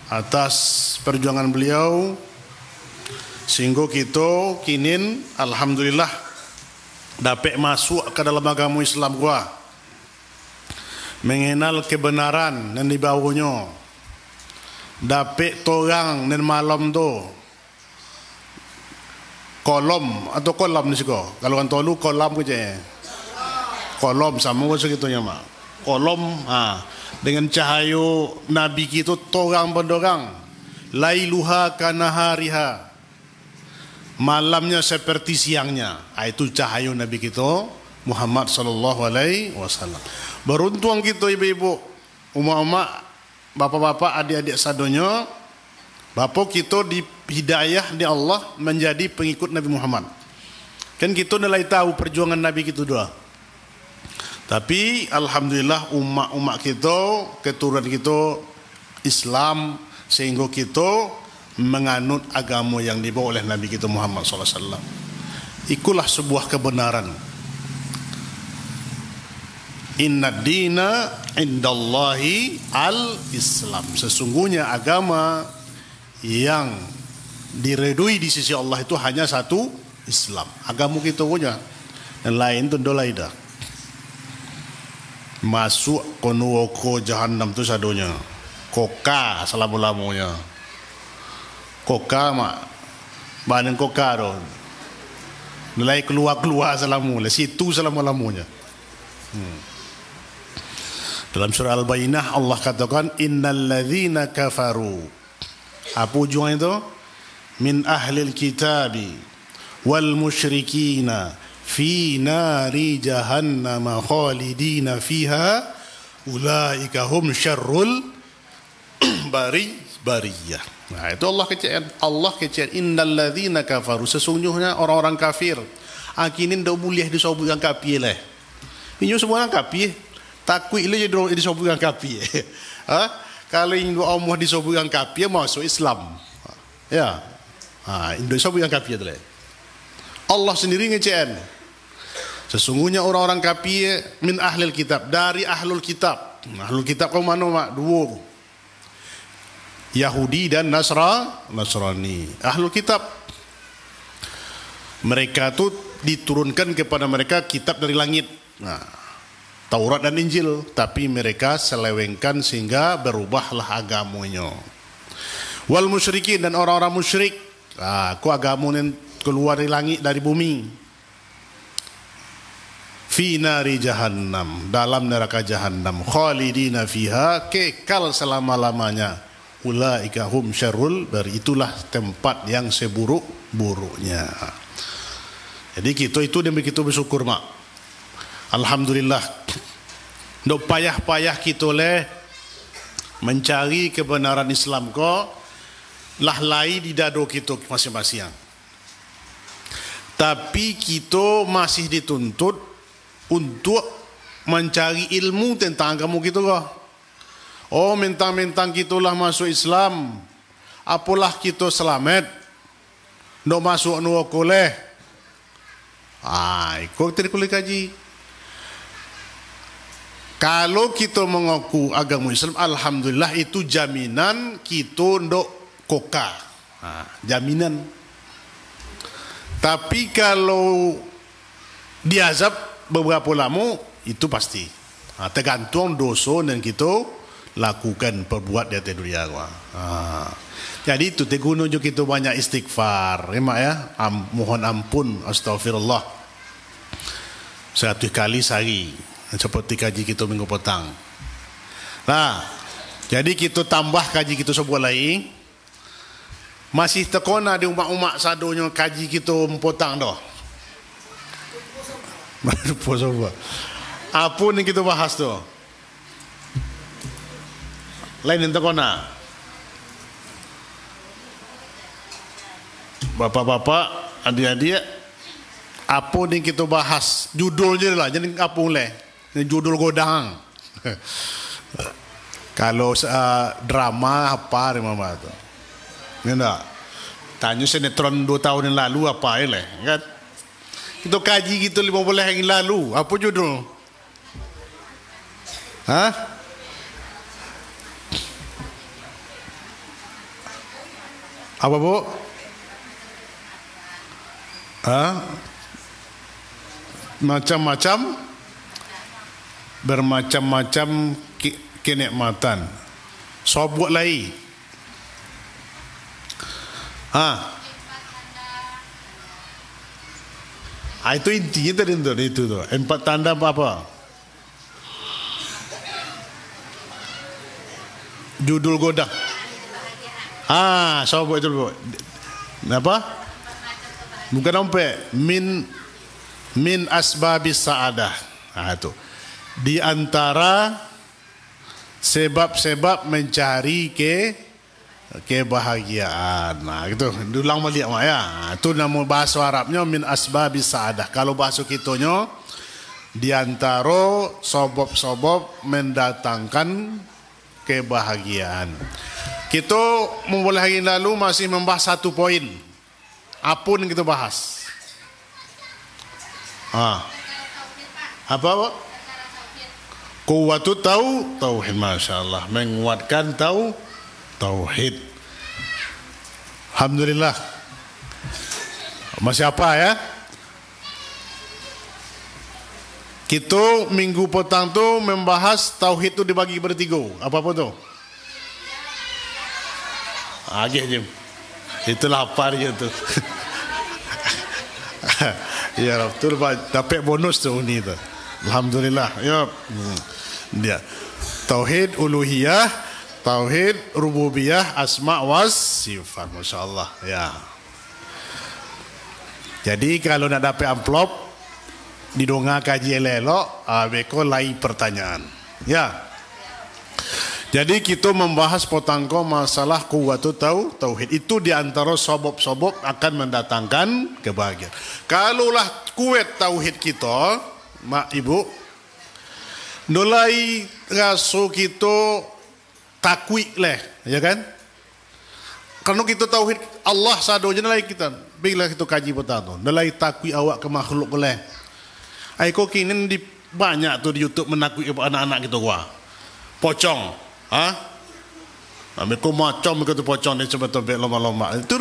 atas perjuangan beliau sehingga kita kini alhamdulillah dapat masuk ke dalam agama Islam gua, mengenal kebenaran dan dibawanya, dapat torang dan malam tu kolom atau kolam ni siko, kalau kan tolu kolam je, kolom sama segitunya mak, kolom dengan cahaya Nabi kita torang berdorang, lailuha kanahariha, malamnya seperti siangnya. Itu cahaya Nabi kita Muhammad sallallahu alaihi wasallam. Beruntung kita ibu-ibu, umat-umat, bapak-bapak, adik-adik sadonya, bapak kita di hidayah di Allah menjadi pengikut Nabi Muhammad. Kan kita nilai tahu perjuangan Nabi kita doa. Tapi alhamdulillah umat-umat kita, keturunan kita Islam, sehingga kita menganut agama yang dibawa oleh Nabi kita Muhammad SAW. Ikulah sebuah kebenaran. Inna dina indallahi al-Islam. Sesungguhnya agama yang diredui di sisi Allah itu hanya satu, Islam. Agama kita punya. Yang lain itu dolai dah. Masuk konuoko jahannam tu sadonya. Koka selama-lamanya. Koka mak. Badan koka tu. Nilai keluar-keluar selama-lamanya. Situ selama-lamanya. Dalam surah Al-Bayyinah Allah katakan innal ladzina kafaru. Apa ujung itu? Min ahlil kitabi wal musyrikina fi nari jahannam khalidina fiha ulaika hum syarrul bariyah. Nah, itu Allah kecil innal ladzina kafaru, sesungguhnya orang-orang kafir. Akinin dak boleh disebutkan kafir lah. Ini semua orang kafir. Takwil je disebutkan kafir. Kalau Indo Allah disebutkan kafir masuk Islam. Ya. Indo disebutkan kafir tu lah. Allah sendiri ngecen. Sesungguhnya orang-orang kafir min ahlil kitab, dari ahlul kitab. Ahlul kitab kau mana mak? Dua. Yahudi dan Nasrani. Ahlul kitab. Mereka tu diturunkan kepada mereka kitab dari langit. Taurat dan Injil, tapi mereka selewengkan sehingga berubahlah agamanya. Wal musyrikin, dan orang-orang musyrik. Ku agama yang keluar dari langit, dari bumi. Fi nari jahannam, dalam neraka jahannam. Khalidina fiha, kekal selama-lamanya. Ulaika hum syarrul bari, itulah tempat yang seburuk-buruknya. Jadi kita itu demi kita bersyukur mak. Alhamdulillah. Dok payah-payah kita leh mencari kebenaran Islam ko lah lai di dado kita masing-masing. Tapi kita masih dituntut untuk mencari ilmu tentang agama kita ko. Oh, mentang-mentang kita lah masuk Islam, apalah kita selamat. Dok masuk neraka leh. Kau terkulik kaji. Kalau kita mengaku agama Islam, alhamdulillah itu jaminan kita ndok koka. Jaminan. Tapi kalau diazab beberapa lama, itu pasti. Tergantung dosa yang kita lakukan, perbuat di atas dunia. Jadi itu teguna juga kita banyak istighfar. Ya, mohon ampun, astagfirullah. 100 kali sehari. Seperti kaji kita minggu petang. Nah, jadi kita tambah kaji kita sebuah lagi. Masih terkona di umat-umat sadonya kaji kita petang dah. Apa yang kita bahas tu? Lain yang terkona. Bapak-bapak, adik-adik, apa yang kita bahas? Judulnya lah, jadi apa boleh? Judul godang. Kalau drama apa mama tu? Nggak. Tanya sinetron 2 tahun yang lalu apa ya kan? Kita kaji gitu 15 yang lalu. Apa judul? Apa bu? Macam-macam, bermacam-macam kenikmatan. Sobut lagi. Itu intinya tadi itu tuh. 4 tanda apa? Judul godang. Sobut itu bu. Apa? Bukan dompet. Min asbabis sa'adah. Itu. Di antara sebab-sebab mencari kebahagiaan. Gitu. Ulang balik mak ya. Itu nama bahasa Arabnya min asbabis sa'adah. Kalau bahasa kitanya di antara sebab-sebab mendatangkan kebahagiaan. Kita mulai hari lalu masih membahas 1 poin. Apa yang kita bahas? Apa Pak? Kuwatu tauhid, Masya Allah, menguatkan tauhid. Alhamdulillah. Masih apa ya? Kita minggu petang tu membahas tauhid tu dibagi bertiga. Apa tu? Agak je. Itu lapar je tu. Ya betul Pak, dapat bonus tu ni tu. Alhamdulillah. Ya. Dia tauhid uluhiyah, tauhid rububiyah, asma was sifat. Masya-Allah. Ya. Jadi kalau nak dapat amplop didonga kaji elok, beko lai pertanyaan. Ya. Jadi kita membahas potangko masalah kuwatu tauhid. Itu di antara sobok-sobok akan mendatangkan kebahagiaan. Kalaulah kuat tauhid kita, mak ibu, nolai raso kita takwi leh, ya kan? Karena kita tauhid Allah sadonya nolai kita. Bila kita kaji potang tu, nolai takwi awak ke makhluk leh. Aiko kini di banyak tu di YouTube menakwi anak-anak kita gua. Pocong. Mereka macam mereka tu pocong dia coba-coba lomba-lomba. Itu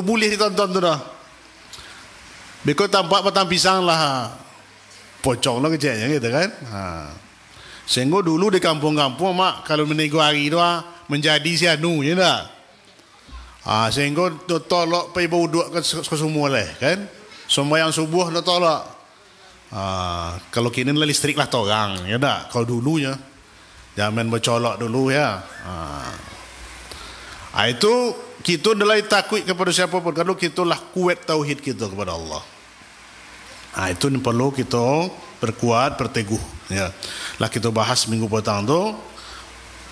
boleh ditonton tu dah. Mereka tampak batang pisang lah. Pocong lah kecilnya gitu kan. Sehingga dulu di kampung-kampung mak kalau menego hari tu menjadi si anu je dah. Sehingga tolak pergi berwuduk ke semua lah kan. Sembahyang subuh nak tolak. Kalau kini lah listrik lah torang ya dah. Kalau dulunya jangan bercolok dulu ya. Itu kita adalah takut kepada siapa pun. Kalau kita lah kuat tauhid kita kepada Allah. Itu yang perlu kita berkuat, berteguh. Ya. Lah kita bahas minggu petang tu.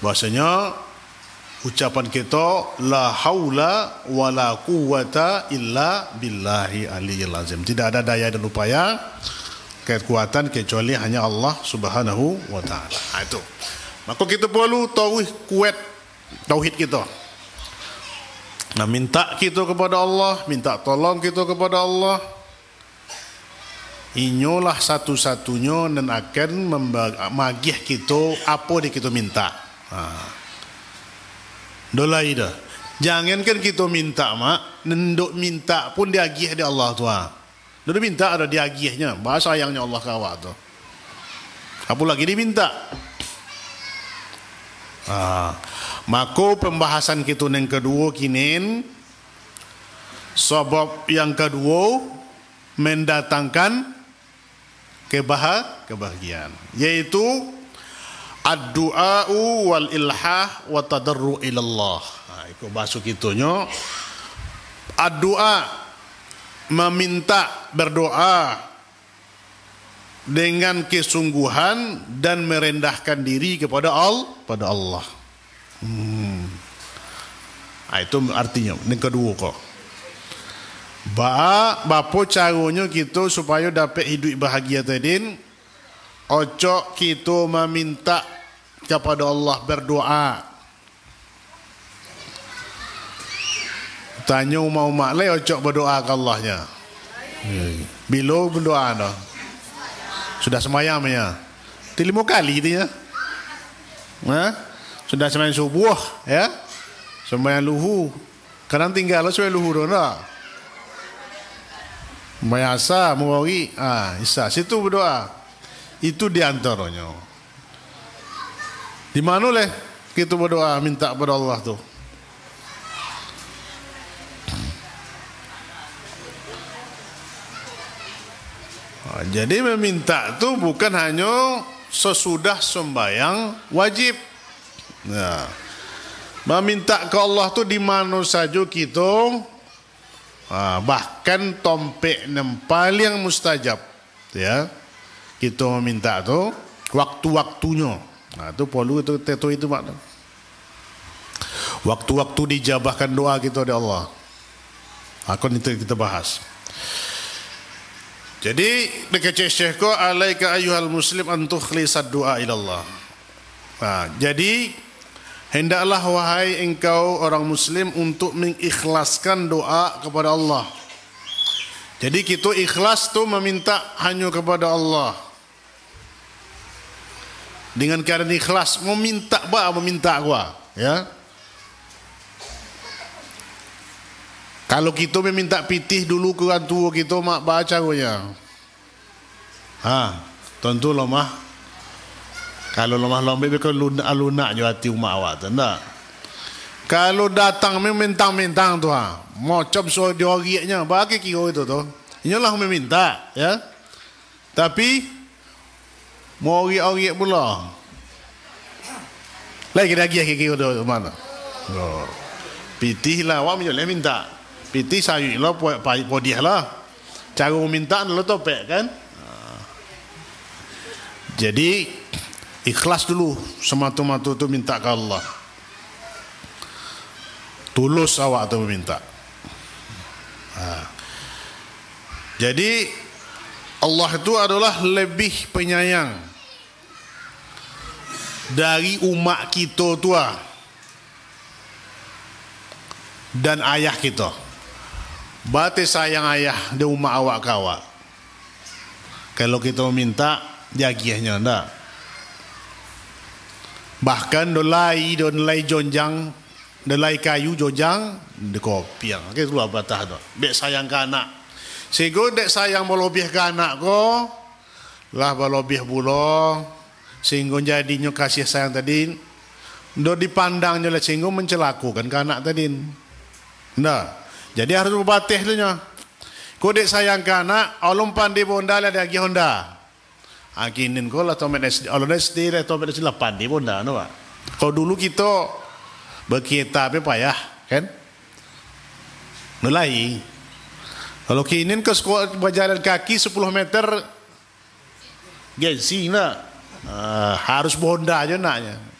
Bahasanya ucapan kita la haula wala quwata illa billahi aliyil azim. Tidak ada daya dan upaya kekuatan kecuali hanya Allah Subhanahu wa taala. Itu. Maka kita perlu tahu kuat tauhid kita. Nah, minta kita kepada Allah, minta tolong kita kepada Allah. Inyolah satu-satunya dan akan magih kita apa yang kita minta. Dolai dah. Jangankan kita minta mak, nenduk minta pun diagih di Allah tu. Nenduk minta ada diagihnya. Bahasa sayangnya Allah kawat tu. Apa lagi diminta? Maka pembahasan kita yang kedua kini sebab yang kedua mendatangkan kebahagiaan, yaitu ad-du'a'u wal ilhah wa tadarru ilallah. Itu bahasa kitanya ad-du'a, meminta, berdoa dengan kesungguhan dan merendahkan diri kepada Allah. Itu artinya yang kedua kok. Bapa caranya kita supaya dapat hidup bahagia tadi, ocok kita meminta kepada Allah, berdoa. Tanya mau maklai ocok berdoa ke Allahnya. Bila berdoa dah. Sudah semayam ya. 5 kali dia. Sudah sembahyang subuh ya. Sembahyang luhu. Kadang tinggal suai luhur dah. Mayasa mewari, isa situ berdoa. Itu diantaranya. Di mana leh kita berdoa minta kepada Allah tu? Jadi meminta tu bukan hanya sesudah sembahyang wajib. Nah, meminta ke Allah tu di mana saja kita, bahkan tompek yang paling mustajab, ya, kita meminta tu waktu-waktunya. Nah, tu perlu itu makna. Waktu-waktu dijabahkan doa kita oleh Allah. Akan itu kita bahas. Jadi dekat Syekh ko alaika ayyuhal muslim an tukhlisad du'a ila Allah. Jadi hendaklah wahai engkau orang muslim untuk mengikhlaskan doa kepada Allah. Jadi kita ikhlas tu meminta hanya kepada Allah. Dengan keadaan ikhlas meminta gua, ya. Kalau kita meminta pitih dulu ke orang tua kita, mak baca gonya. Tentu lemah. Kalau lemah lembek ke lunak je hati umat awak tu, tak? Kalau datang mentang-mentang tu, macam so dioriknya, bagi kira itu tu. Inilah meminta, ya. Tapi mau orik pula. Lagi kira tu mana? Pitih lah, awak boleh minta. Piti sayur lah, podiah lah. Cara meminta adalah topek kan. Jadi ikhlas dulu semata-mata tu minta ke Allah. Tulus awak tu meminta. Jadi Allah itu adalah lebih penyayang dari umat kita tua dan ayah kita. Berarti sayang ayah di umat awak kawak. Kalau kita meminta jagiahnya ndak. Bahkan dolai jonjang, dolai kayu jonjang de kopiang. Ke keluar batah tu. Dek sayang ke anak. Sego dek sayang melobih ke anak ko. Lah melobih pula. Sehingga jadinya kasih sayang tadi do dipandangnya lah sehingga mencelakukan ke anak tadi. Ndak. Jadi harus berbatih tu nya. Kau dek sayang ke anak, alum pandai bonda lah dia pergi Honda. Kinin kau lah tomat SD, alum SD lah tomat SD lah pandai bonda, no pak. Kau dulu kita berkereta apa payah, kan? Mulai. Kalau kinin ke sekolah berjalan kaki 10 meter, gengsi nak. Harus bonda aja naknya.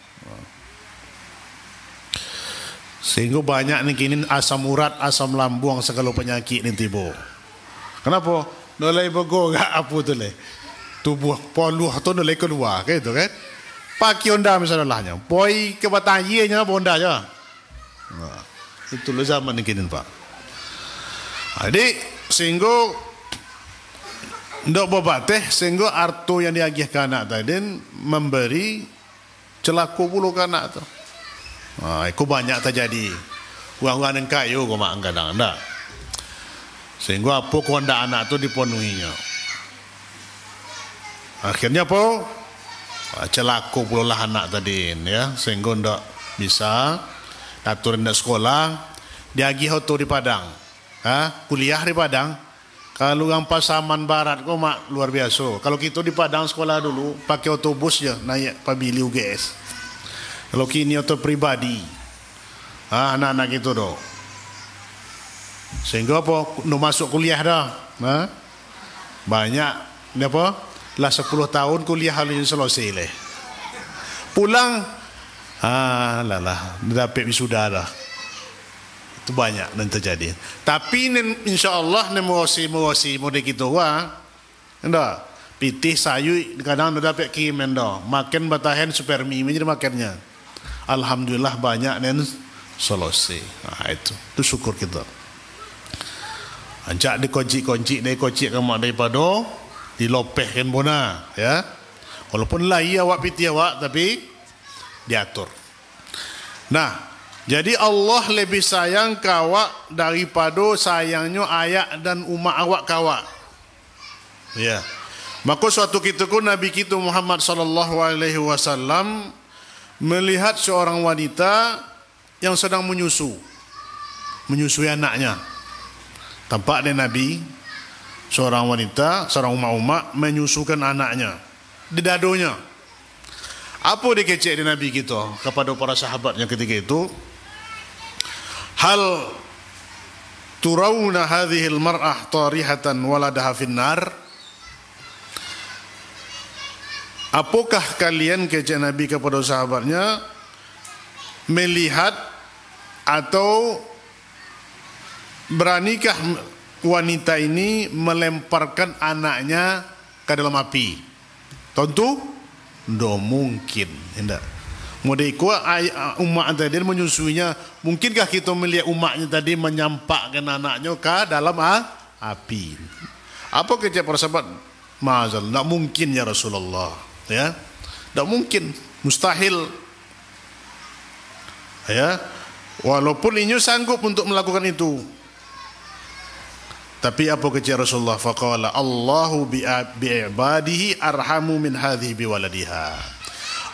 Sehingga banyak ni kini asam urat, asam lambung segala penyakit ni tiba. Kenapa? Nolai bego gak apa tu le. Tubuh poluh tu nolai keluar ke itu kan? Pakai Honda misalnya lahnya. Poi ke batangnya Honda je. Itulah zaman ni kini pak. Jadi sehingga ndak berbatih sehingga arto yang diagih ke anak tadi memberi celaku bulu ke anak tu. Itu banyak terjadi. Orang-orang yang kaya kau mak kadang tak. Sehingga apa kehendak anak tu dipenuhinya. Akhirnya apa? Celaku pula lah anak tadi, ya. Sehingga tak bisa atur di sekolah. Diagih tu di Padang. Kuliah di Padang. Kalau yang Pasaman Barat kau mak luar biasa. Kalau kita di Padang sekolah dulu pakai otobus je naik pabili UGS. Kalau kini atau pribadi, anak-anak itu doh. Sehingga apa? No masuk kuliah dah, banyak. Ni apa? Lah 10 tahun kuliah halnya selesai leh. Pulang, dapat wisuda dah. Itu banyak dan terjadi. Tapi insya Allah ni mewasi mode kita enggak. Pitih sayu kadang dapat kirim dah. Makan batahan supermi menjadi makannya. Alhamdulillah banyak dan selesai. Itu syukur kita. Anjak dikunci kamu daripada dilopehkan bona, ya. Walaupun lah awak piti awak tapi diatur. Nah, Jadi Allah lebih sayang kawak daripada sayangnya ayah dan umat awak kawak. Ya. Maka suatu ketika Nabi kita Muhammad sallallahu alaihi wasallam melihat seorang wanita yang sedang menyusui anaknya. Tampak dia Nabi, seorang wanita, seorang umat menyusukan anaknya di dadonya. Apa dia kecek di Nabi kita kepada para sahabatnya ketika itu? Hal turawna hadhil mar'ah tarihatan waladaha finnar? Apakah kalian, kecek Nabi kepada sahabatnya, melihat atau beranikah wanita ini melemparkan anaknya ke dalam api? Tentu tidak mungkin. Tidak. Model umat tadi menyusuinya. Mungkinkah kita melihat umatnya tadi menyampakkan anaknya ke dalam api? Apa kecek para sahabat? Mazal, tidak mungkin ya Rasulullah. Ya, tidak mungkin, mustahil. Ya, walaupun ini sanggup untuk melakukan itu. Tapi apa kecek Rasulullah? Faqala Allahu bi'ibadihi arhamu min hadhihi biwaladiha.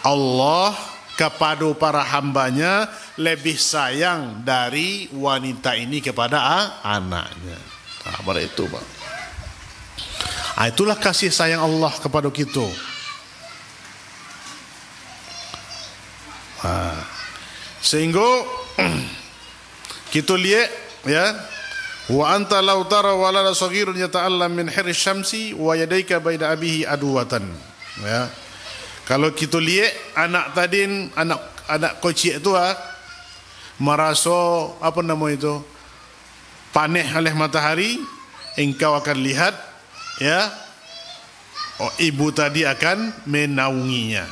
Allah kepada para hambanya lebih sayang dari wanita ini kepada anaknya. Pada itu, Pak. Itulah kasih sayang Allah kepada kita. Sehingga kita lihat, ya, wa anta law tara walada saghirun yata'allam min hirri syamsi wa yadayka baina abihi aduwatan. Ya. Kalau kita lihat anak tadi, anak kecil itu merasa apa nama itu, panas oleh matahari, engkau akan lihat, ya, ibu tadi akan menaunginya,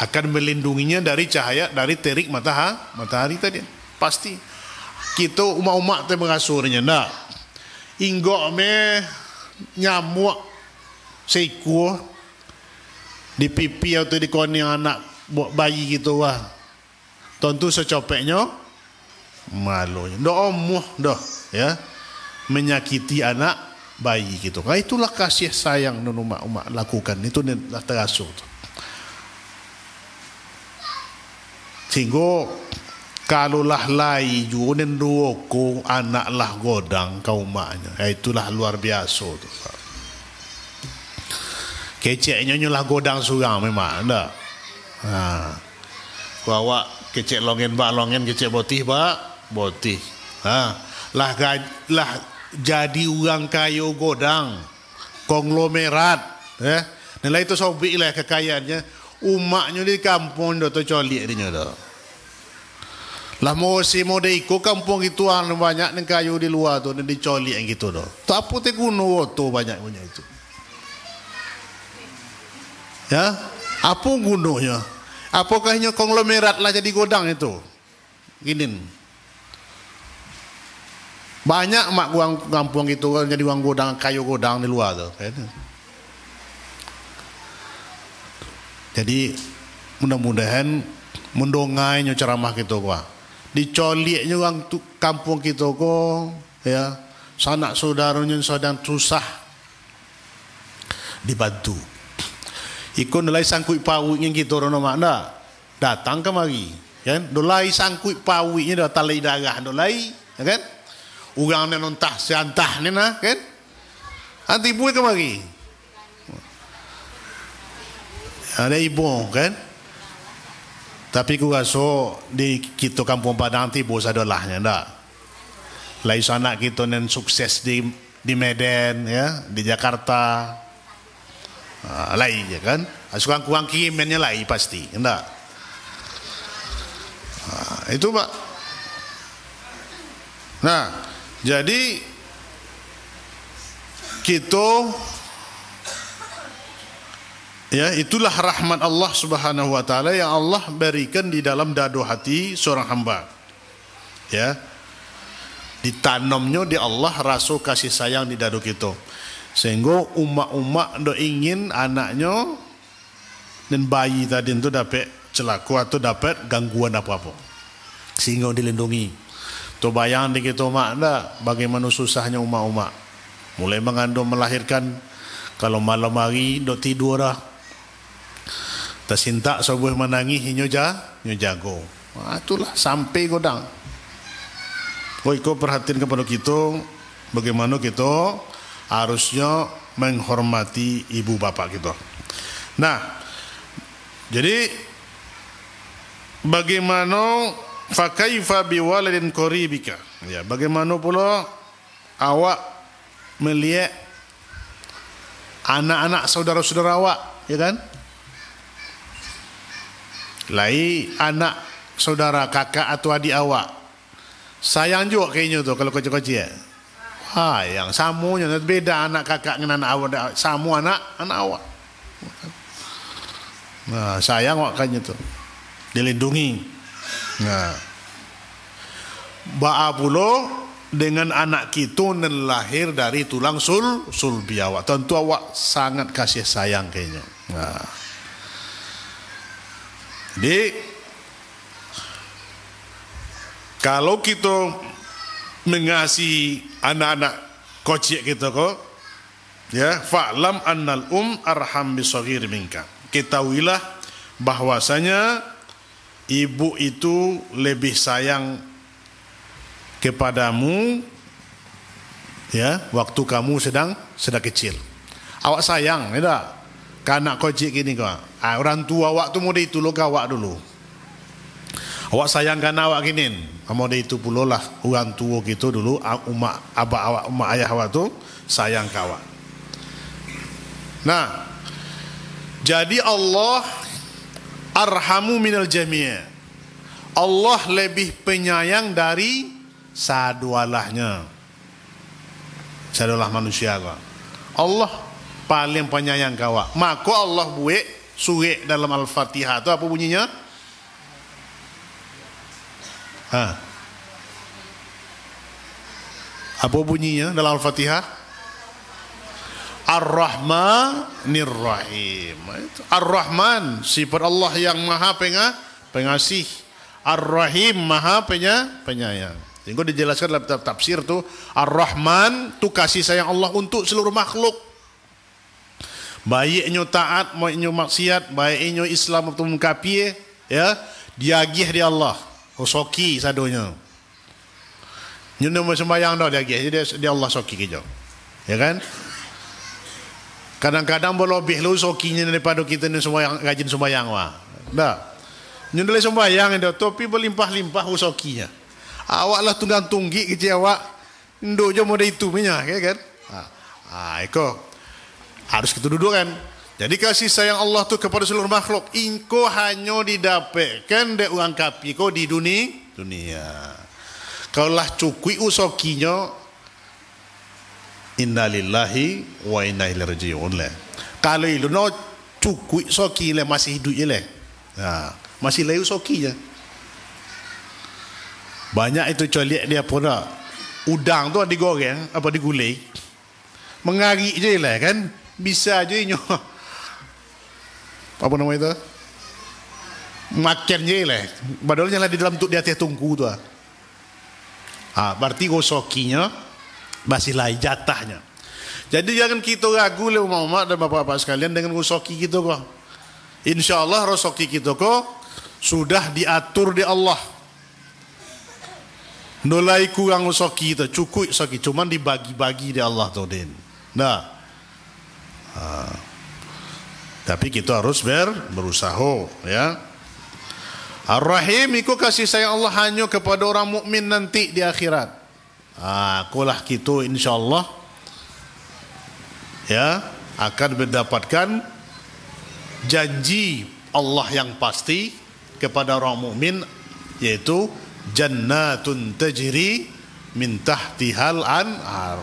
akan melindunginya dari cahaya, dari terik matahari tadi. Pasti kita umat-umat tu mengasurnya, nak inggok me nyamuk seekor di pipi atau di koni anak bayi gitu tentu secopeknya malunya dah omuh dah, ya, menyakiti anak bayi gitu. Itulah kasih sayang non umat lakukan itu adalah terasuh. Sehingga kalulah lai junen duoko anak lah godang kau maknya, itulah luar biasa tu. Keceknya nyolah godang surang memang ndak. Bawa kecek longen kecek botih botih. Lah jadi orang kayu godang konglomerat, nilai itu sobik lah kekayaannya. Umaknya di kampung dah tu colik dia dah. Lah musim mode iko kampung itu banyak neng kayu di luar tu, neng dicolik yang gitu dah. Tak apa te gunung tu banyak punya itu. Ya, apa gunanya? Apakahnya konglomerat lah jadi godang itu? Gini. Banyak mak uang kampung itu jadi uang godang, kayu godang di luar tu. Jadi mudah-mudahan mendongainya ceramah kita gua. Dicoliknya orang kampung kita ko, ya, sanak saudaranya sedang susah dibantu. Ikut nilai sangkut pawiknya kita orang makna datang kemari, kan? Nilai sangkut pawiknya dah talai darah nilai, kan? Orang yang nontah seantah ni nah, kan? Nanti ibu kemari, ada ibu, kan? Tapi ku rasa di kita kampung Padang ti bos adalahnya ndak. Lai sanak kita nen sukses di Medan, ya, di Jakarta. Lai je kan, kurang kirimannya lai pasti, enggak? Itu Pak. Nah, jadi kita, ya, itulah rahmat Allah Subhanahu wa taala yang Allah berikan di dalam dadu hati seorang hamba. Ya. Ditanamnya di Allah rasa kasih sayang di dadu kita. Sehingga umat-umat do ingin anaknya dan bayi tadi itu dapat celaka atau dapat gangguan apa-apa. sehingga dilindungi. Tu bayang di kita mak dah bagaimana susahnya umat-umat. Mulai mengandung melahirkan, kalau malam hari dok tidur dah. Tersintak sebuah menangis nyo jago. Itulah sampai godang. Kau perhatian kepada kita bagaimana kita harusnya menghormati ibu bapa kita. Nah, jadi bagaimana fakaifa biwaladin qaribika, ya, bagaimana pula awak melihat anak-anak saudara-saudara awak, ya kan? Lai anak saudara kakak atau adik awak sayang juga kayaknya tu kalau kecil-kecil. Yang samunya beda anak kakak dengan anak awak, samu anak awak. Nah, sayang awak kayaknya tu dilindungi. Nah, ba'a pula dengan anak kita yang lahir dari tulang sulbi awak, tentu awak sangat kasih sayang kayaknya. Nah, jadi kalau kita mengasihi anak-anak kecil kita kok, ya, fa'lam annal arham bisaghir minka, ketahuilah bahwasanya ibu itu lebih sayang kepadamu, ya, waktu kamu sedang kecil. Awak sayang, tidak? Kanak kecil gini kau. Orang tua awak tu mau itu lo awak dulu. Awak sayang kan awak gini, mau itu pula lah orang tua gitu dulu. Umak abah awak, umak ayah awak tu sayang kawak. Nah, jadi Allah arhamu minal jami'. Allah lebih penyayang dari sadualahnya, sadualah manusia kau. Allah paling penyayang kawak. Maka Allah buat surah dalam Al-Fatihah tu apa bunyinya? Apa bunyinya dalam Al-Fatihah? Ar-Rahmanir Rahim. Ar-Rahman sifat Allah yang maha pengasih. Ar-Rahim maha penyayang. Jadi dijelaskan dalam tafsir tu, Ar-Rahman tu kasih sayang Allah untuk seluruh makhluk. Baiknya taat, baiknya maksiat, baiknya Islam atau kafir, ya, diagih di Allah. Soki sadonya. Nyuna sembahyang dah diagih, jadi Allah soki kejauh. Ya kan? Kadang-kadang berlebih lu sokinya daripada kita ni sembahyang, rajin sembahyang wah. Dah. Nyunda le sembahyang dah, tapi berlimpah-limpah usokinya. Awaklah tunggang tunggi kecil awak. Nduk je mode itu minyak, ya kan? Iko harus kita duduk kan. Jadi kasih sayang Allah tu kepada seluruh makhluk. Ingko hanya didapatkan de orang kafir ko di dunia. Kalau lah cukui usokinya, innalillahi wa inna ilaihi raji'un le. Kalau itu no cukui soki le masih hidup je le. Masih layu soki je. Banyak itu coliak dia pun dah. Udang tu digoreng apa digulai, mengarik je lah kan, bisa je nyo. Apa nama itu? Makan je lah. Padahal lah di dalam di atas tungku tu. Berarti gosokinya masih lain jatahnya. Jadi jangan kita ragu le umat-umat dan bapak-bapak sekalian dengan gosoki kita kok. InsyaAllah gosoki kita kok sudah diatur di Allah. Nolai kurang gosoki kita, cukup soki, cuman dibagi-bagi di Allah tu din. Nah. Tapi kita harus berusaha, ya. Ar-Rahim itu kasih sayang Allah hanya kepada orang mukmin nanti di akhirat. Kulah kita insyaallah, ya, akan mendapatkan janji Allah yang pasti kepada orang mukmin, yaitu jannatun tajri min tahtihal anhar.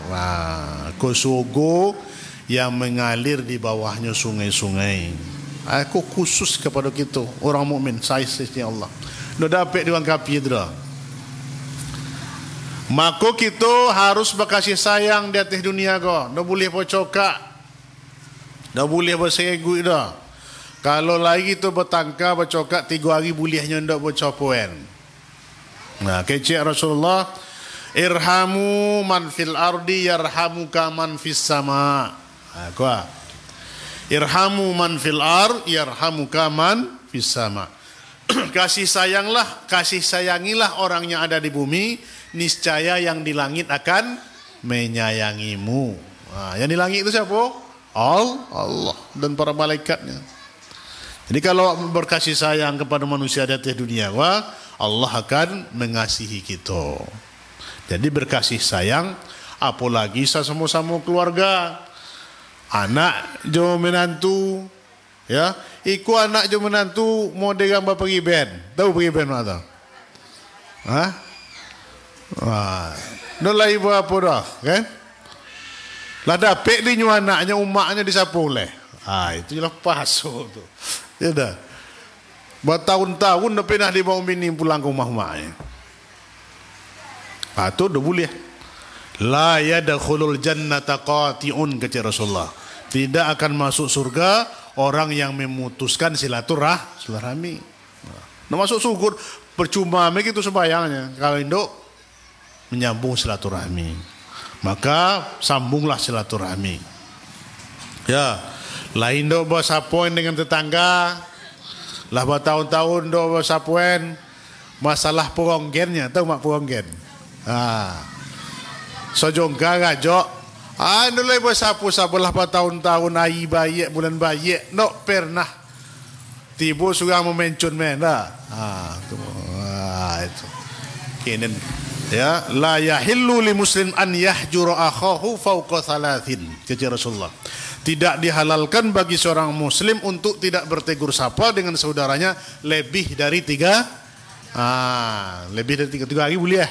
Surga yang mengalir di bawahnya sungai-sungai. Aku khusus kepada kita orang mukmin, saya Allah. Dah dapat di orang kafir dah. Maka kita harus berkasih sayang di atas dunia kau. Dah boleh bercokak, dah boleh bersegui dah. Kalau lagi tu bertangkar bercokak 3 hari bolehnya ndak bercopoan. Nah, kecek Rasulullah, irhamu man fil ardi yarhamuka man fis sama. Nah, kuah. Irhamu man fil ard yarhamuka man fis sama. Kasih sayangilah orang yang ada di bumi, niscaya yang di langit akan menyayangimu. Nah, yang di langit itu siapa? Allah dan para malaikatnya. Jadi kalau berkasih sayang kepada manusia di atas dunia, Allah akan mengasihi kita. Jadi berkasih sayang, apalagi sama-sama keluarga. Anak jo menantu, ya, iku anak jo menantu mau digambah pergi band. Tahu pergi band mana? Hah? Wah, nolai apa dah, kan? Lah dapet di anaknya, umaknya disapu oleh. Itu jelas paso tu. Ya dah. Bertahun-tahun dah pernah dibawa bini pulang ke rumah umaknya. Itu dah boleh. La yadkhulul jannata qati'un, kata Rasulullah. Tidak akan masuk surga orang yang memutuskan silaturahmi. Nah, masuk surga percuma begitu sembayangnya kalau induk menyambung silaturahmi. Maka sambunglah silaturahmi. Ya, lain dok bersapuan dengan tetangga. Lah bertahun-tahun dok bersapuan masalah peronggennya, tahu mak peronggen? Sojongga gajok, nulai bersapu-sapu lah bertahun-tahun ayi bayi bulan bayi, no pernah tiba sudah memencun mena. Itu. Kenen. Ya, la yahillu li muslim an yahjura akhahu fawqa thalathin, kata Rasulullah. Tidak dihalalkan bagi seorang muslim untuk tidak bertegur sapa dengan saudaranya lebih dari tiga hari boleh ya?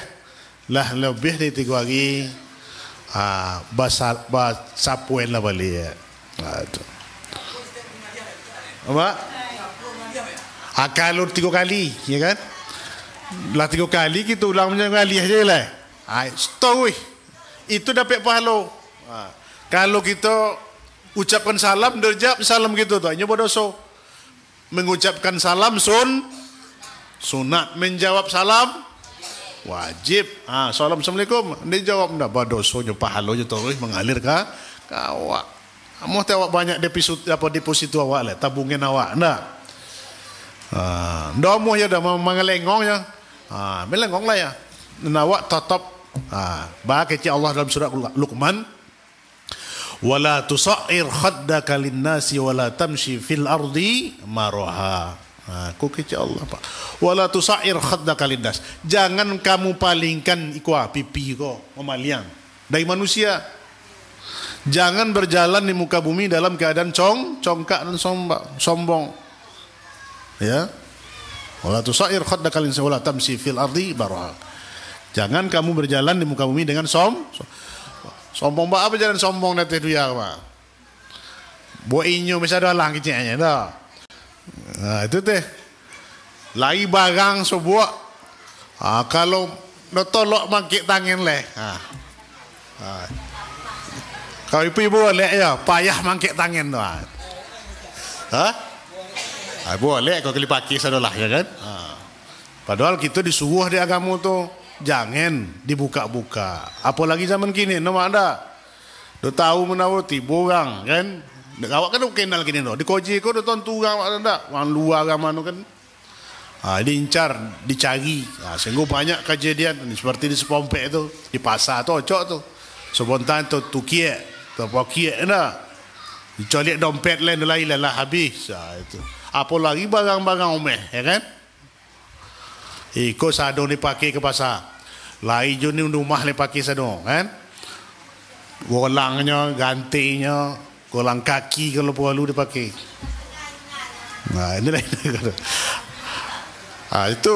Lah lebih dari 3 hari basapuan lah balik ya. Itu. Apa? Kalau 3 kali, ya kan? Lah 3 kali kita ulang macam kali aja lah. Stop. Itu dapat pahala. Kalau kita ucapkan salam, derjab salam gitu tu. Hanya berdosa. Mengucapkan salam sunat, menjawab salam wajib. Assalamualaikum. Dia jawab dah berdosonya pahalanya terus mengalir ke awak. Mau awak banyak deposito awak lah, tabungan awak ndak. Ndak mau ya dah mengelengong ya. Melengong lah ya. Nawak tetap bah kecil Allah dalam surah Luqman, wala tusair khaddaka linnasi wala tamshi fil ardi maraha. Ku kecil Allah Pak. Wala tusair khaddaka linnas. Jangan kamu palingkan pipi ko memaliang dari manusia. Jangan berjalan di muka bumi dalam keadaan congkak dan sombong. Ya. Wala tusair khaddaka linnas wala tamshi fil ardi maraha. Jangan kamu berjalan di muka bumi dengan sombong. Apa jalan sombong nanti dunia Pak? Buat inyo mesti ada lang kecilnya dah. Itu teh lagi barang sebuah kalau tolok mangkit tangan leh kalau ibu boleh ya payah mangkit tangan tu boleh kalau kelipaki sadolah ya kan. Padahal kita disuruh di agama tu jangan dibuka-buka, apalagi zaman kini nama ada do tahu menawa tiba orang kan. Awak kan kenal kini no. Di koji ko dah tentu orang ada, orang luar agama no kan. Diincar, dicari. Sehingga banyak kejadian seperti di Sepompek tu, di pasar tu, cocok tu. Sebentar tu tukiek, tu pokiek na. Dicolek dompet lain lah habis. Itu. Apalagi barang-barang omeh, ya kan? Iko sado dipakai ke pasar. Lai jo ni rumah dipakai sado, kan? Golangnya, gantinya, golang kaki kalau perlu dipakai. Ini lain. Itu.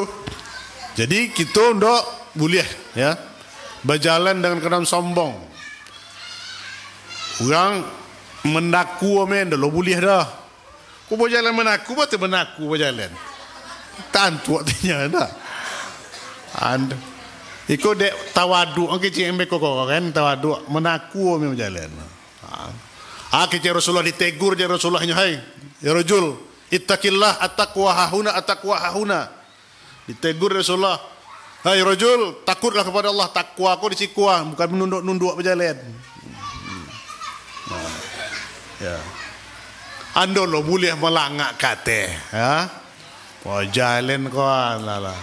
Jadi kita ndak boleh ya berjalan dengan keadaan sombong. Orang mendaku amen dah boleh dah. Kau berjalan menaku atau menaku berjalan? Tantu artinya dah. Anda ikut dek tawadu, okey cik kau kan tawadu menaku amen berjalan. Kecik Rasulullah ditegur je Rasulullah hai ya rajul ittaqillah at-taqwa hahuna at-taqwa hahuna. Ditegur Rasulullah Hai rajul, takutlah kepada Allah, takwa kau disikuah, bukan menunduk-nunduk berjalan. Ya. Ando lo boleh melangak kate, ya. Oh jalan kau lah.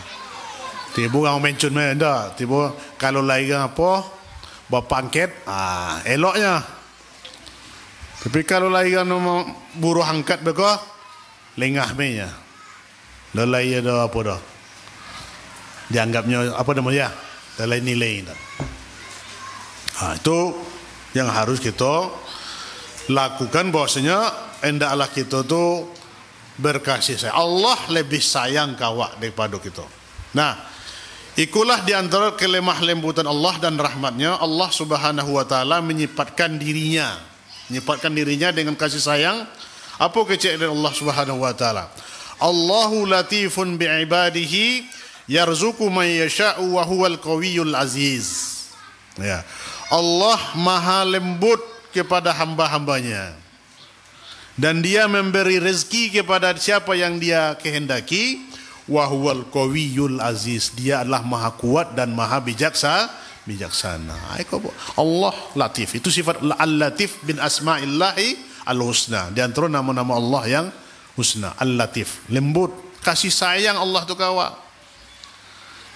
Tiba orang mencun dah. Tiba kalau lagi apa, berpangkat, eloknya. Tapi kalau lagi buruh angkat beko, lengah menya. Dah lagi ada apa dah? Dianggapnya apa namanya? Dah lain nilai dah. Itu yang harus kita lakukan, bahwasanya hendaklah kita tu berkasih sayang. Allah lebih sayang kawak daripada kita. Nah, ikulah di antara kelemah lembutan Allah dan rahmatnya. Allah Subhanahu wa taala menyifatkan dirinya dengan kasih sayang. Apa keceriaan Allah Subhanahu wa taala? Allahu latifun bi'ibadihi yarzuqu man yasha'u wa huwal qawiyyul aziz. Ya. Allah maha lembut kepada hamba-hambanya, dan dia memberi rezeki kepada siapa yang dia kehendaki. Wa huwal qawiyyul aziz, dia adalah maha kuat dan maha bijaksana. Allah latif, itu sifat al-latif bin asma'illahi al-husna, di antara nama-nama Allah yang husna. Al-latif, lembut, kasih sayang Allah tu kawak.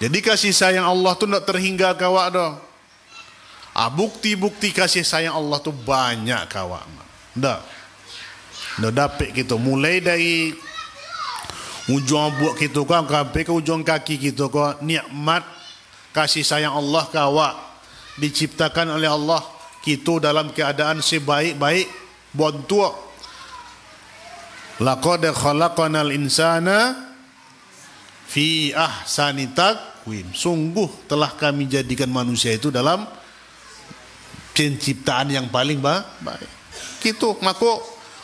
Jadi kasih sayang Allah tu tak terhingga kawak dah. Bukti-bukti kasih sayang Allah tu banyak kawak. Dah dapat kita mulai dari ujung buat kita kau sampai ke ujung kaki kita kau, nikmat kasih sayang Allah kawak diciptakan oleh Allah. Kita dalam keadaan sebaik-baik bontua. Laqad khalaqanal insana fi ahsani taqwim. Sungguh telah kami jadikan manusia itu dalam penciptaan yang paling baik. Gitu, maka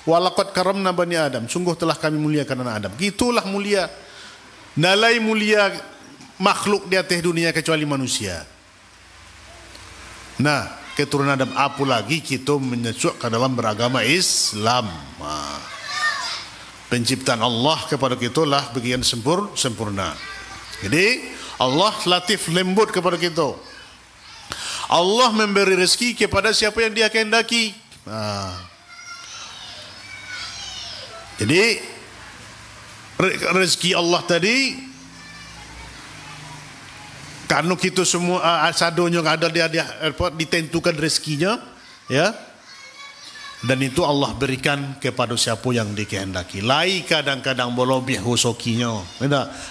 walaqad karamna bani Adam, sungguh telah kami muliakan anak Adam. Gitulah mulia. Nalai mulia makhluk di atas dunia kecuali manusia. Nah, keturunan Adam, apa lagi kita menyesuk ke dalam beragama Islam. Penciptaan Allah kepada kita lah bagian sempurna. Jadi Allah latif, lembut kepada kita. Allah memberi rezeki kepada siapa yang dia kehendaki. Jadi rezeki Allah tadi, karena kita semua sadonya ada dia ditentukan rezekinya, ya. Dan itu Allah berikan kepada siapa yang dikehendaki. Lai kadang-kadang berlebih hosokinya,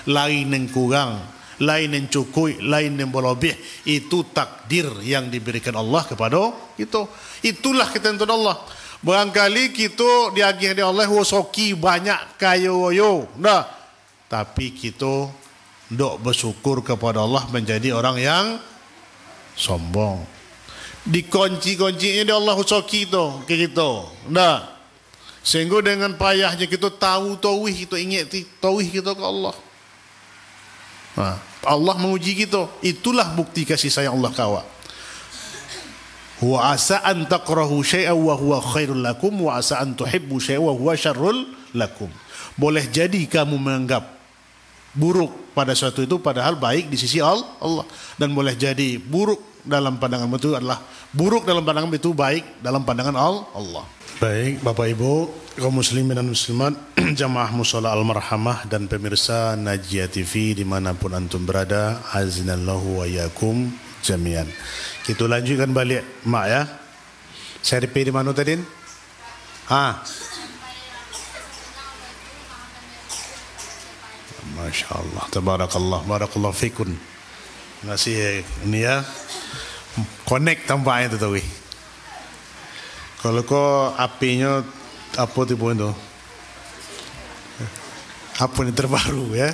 lain yang kurang, lain yang cukup, lain yang berlebih. Itu takdir yang diberikan Allah kepada kita. Itulah ketentuan Allah. Barangkali kita diagih oleh Allah hosoki banyak kayo, tapi kita dok bersyukur kepada Allah menjadi orang yang sombong. Dikunci-kuncinya di Allah hosoki itu ke kita. Sehingga dengan payahnya kita tahu tauhid, kita ingat tauhid kita ke Allah. Allah menguji kita. Itulah bukti kasih sayang Allah kawak. Wa asa an takrahu syai'an wa huwa khairul lakum wa asa an tuhibbu syai'an wa huwa syarrul lakum. Boleh jadi kamu menganggap buruk pada sesuatu itu padahal baik di sisi Allah, dan boleh jadi buruk dalam pandangan itu adalah buruk dalam pandangan itu baik dalam pandangan Allah. Baik Bapak Ibu kaum muslimin dan muslimat, jamaah mushola al-marhamah dan pemirsa Najia TV dimanapun antum berada, azinallahu wa yakum jami'an. Kita lanjutkan balik mak ya. Saya repeat di mana tadi? Masya Allah, tabarakallah, barakallah fikun. Terima kasih ini ya. Connect tampaknya tu tahu. Kalau kau apinya apa tipu itu? Apa ini terbaru ya?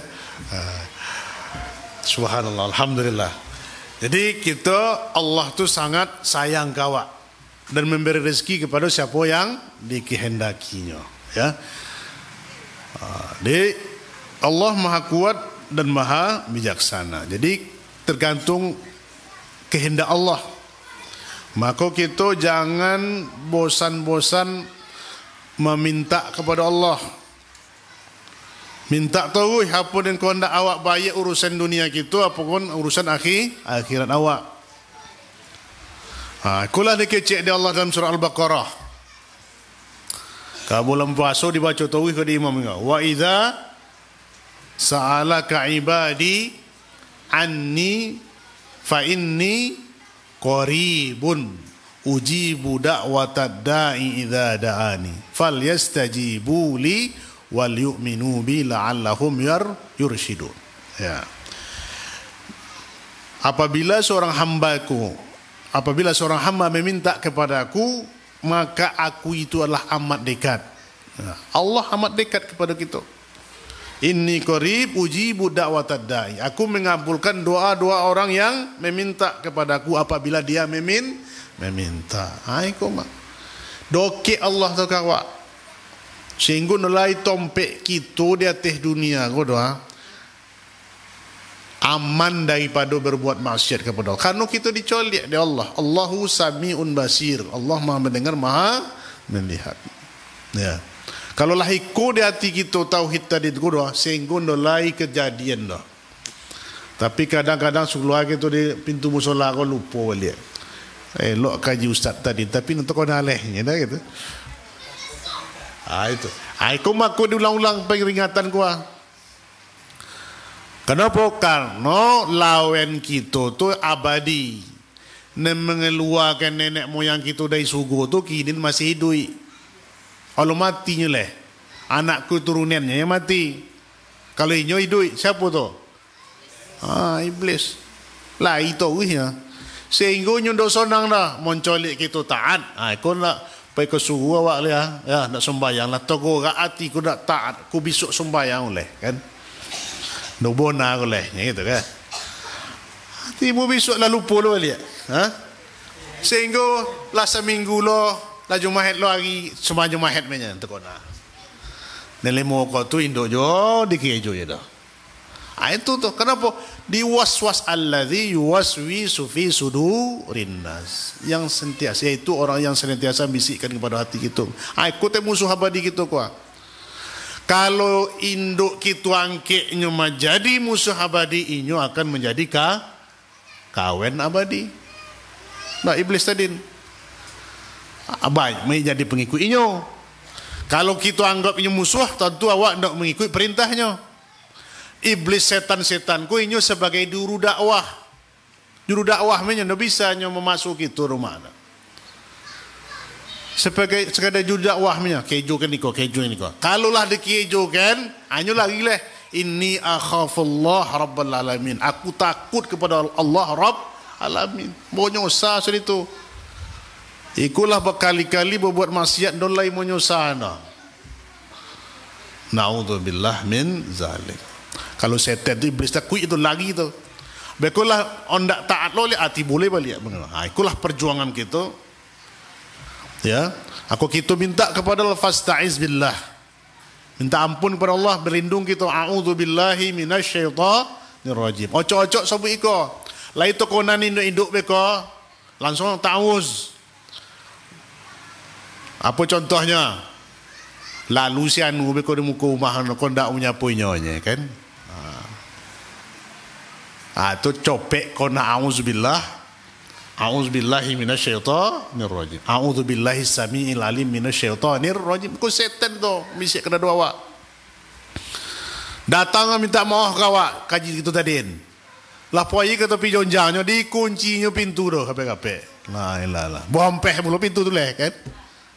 Subhanallah, alhamdulillah. Jadi kita, Allah tu sangat sayang kawak dan memberi rezeki kepada siapa yang dikehendakinya. Ya. Jadi Allah maha kuat dan maha bijaksana. Jadi tergantung kehendak Allah. Maka kita jangan bosan-bosan meminta kepada Allah. Minta terus apa yang kau hendak awak bayar urusan dunia kita apapun urusan akhirat awak. Ikulah dikecek di Allah dalam surah Al-Baqarah. Kalau bulan puasa dibaca terus ke imam enggak. Wa idza sa'alaka ibadi anni fa inni qaribun ujibu da'watad da'i idza da'ani falyastajibu li wal yu'minu bi la'allahum yurshidun. Ya. Apabila seorang hamba meminta kepadaku, maka aku itu adalah amat dekat. Allah amat dekat kepada kita. Inni qarib ujibu da'watad da'i. Aku mengabulkan doa-doa orang yang meminta kepadaku apabila dia meminta. Hai koma. Doke Allah tu kawa. Sehingga nilai tompek kita di atas dunia ko doa. Aman daripada berbuat maksiat kepada Allah. Karena kita dicolek di Allah. Allahu sami'un basir. Allah Maha mendengar, Maha melihat. Ya. Kalau lah ikut di hati kita tauhid tadi itu doa, sehingga nilai kejadian dah. Tapi kadang-kadang sekeluar kita di pintu musola kau lupa balik. Elok kaji ustaz tadi, tapi untuk kau nalehnya dah gitu. Itu. Kau maku diulang-ulang peringatan kau. Kenapa? Karena lawan kita tu abadi. Mengeluarkan nenek moyang kita dari surga tu kini masih hidup. Kalau matinya leh, anakku turunannya yang mati. Kalau inyo hidup, siapa tu? Iblis. Lah itu ya. Sehingga inyo dah sonang dah, mencolik kita taat. Kau nak pergi ke suruh awak lah, ya nak sembahyang lah. Togo hati ku nak taat, ku besok sembahyang leh, kan? Nubona ku leh, gitu kan? Timu besok lah lupa lo lihat, Sehingga lah seminggu lo. La Jumaat lo hari semua Jumaat punya untuk kona. Nelemo kau tu Indo jo dikejo ya dah. Itu tu kenapa diwaswas alladzi yuwaswisu fi sudurin nas. Yang sentiasa itu orang yang senantiasa bisikkan kepada hati kita. Aku teh musuh abadi kita kuah. Kalau induk kita angkeknya menjadi musuh abadi, inyo akan menjadi kawan abadi. Nah iblis tadi. Baik, menjadi pengikut inyo. Kalau kita anggap inyo musuh, tentu awak nak mengikut perintahnya. Iblis setan-setan ku inyo sebagai juru dakwah. Juru dakwah menyo ndak bisa nyo memasuki itu rumah. Sebagai sekadar juru dakwah menyo, kejo kan niko. Kalau lah dikejo kan, anyo lagi leh. Inni akhafullah rabbal alamin. Aku takut kepada Allah Rabb alamin. Bonyo usah itu. Ikulah berkali-kali berbuat maksiat dan lain menyusahana. Na'udzubillah min zalik. Kalau setan itu iblis takut itu lagi tu. Bekulah ondak taat lo lihat hati boleh balik. Ikulah perjuangan kita. Ya, kita minta kepada Allah fasta'iz billah. Minta ampun kepada Allah, berlindung kita. A'udzubillahi minasyaitonir rajim. Ocok-ocok sabu iko. Lai to konan induk beko. Langsung ta'awuz. Apa contohnya? Lalu si anu beko di muka rumah kau ndak punya punyanya kan? Tu copek kau nak auzubillah. Auzubillahi minasyaitonir rajim. Auzubillahi samiil alim minasyaitonir rajim. Kau setan tu bisik kena dua awak. Datang minta maaf kawak kaji itu tadi. Lah poyi kata pi jonjangnya dikuncinya pintu tu kape-kape. La ilaha. Bompeh mulu pintu tu leh kan?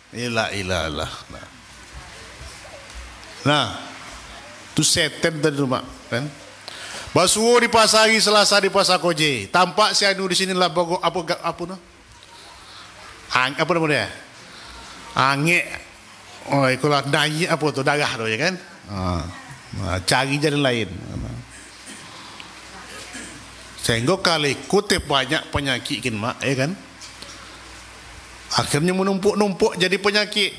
Ilah. Nah, tu setan tadi rumah, kan? Basuh di pasar Selasa di pasar Koje. Tampak si anu di sini lah bago apa no? Apa namanya? Angin. Oh, ikulah dai apa tu darah tu ya kan? Cari jalan lain. Sehingga kali kutip banyak penyakit kan mak, ya kan? Akhirnya menumpuk-numpuk jadi penyakit.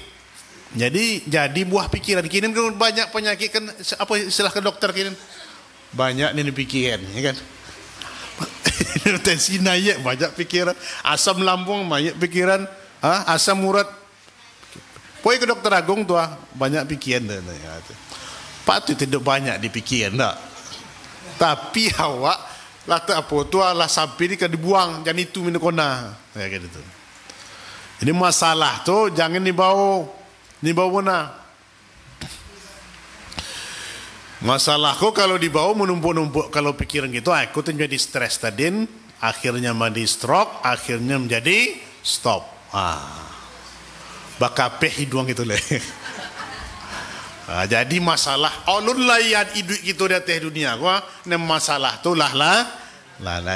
Jadi buah pikiran. Kini kan banyak penyakit kan apa istilah ke dokter kini? Banyak ni pikiran, ya kan? Tensi naik banyak pikiran, asam lambung banyak pikiran, asam urat. Poi ke dokter agung tu banyak pikiran dah. Patut tidak banyak dipikir tak. Tapi awak lah tak apa tu lah sampai ni kan dibuang, jangan itu minum kona. Kayak gitu. Jadi masalah tu jangan dibawa mana. Masalah kau kalau dibawa menumpuk-numpuk, kalau pikiran gitu, aku tu menjadi stres tadi, akhirnya menjadi stroke, akhirnya menjadi stop. Bakapeh hidung gitu leh. Jadi masalah alun layan hidup kita di atas dunia, gua nem masalah tu lah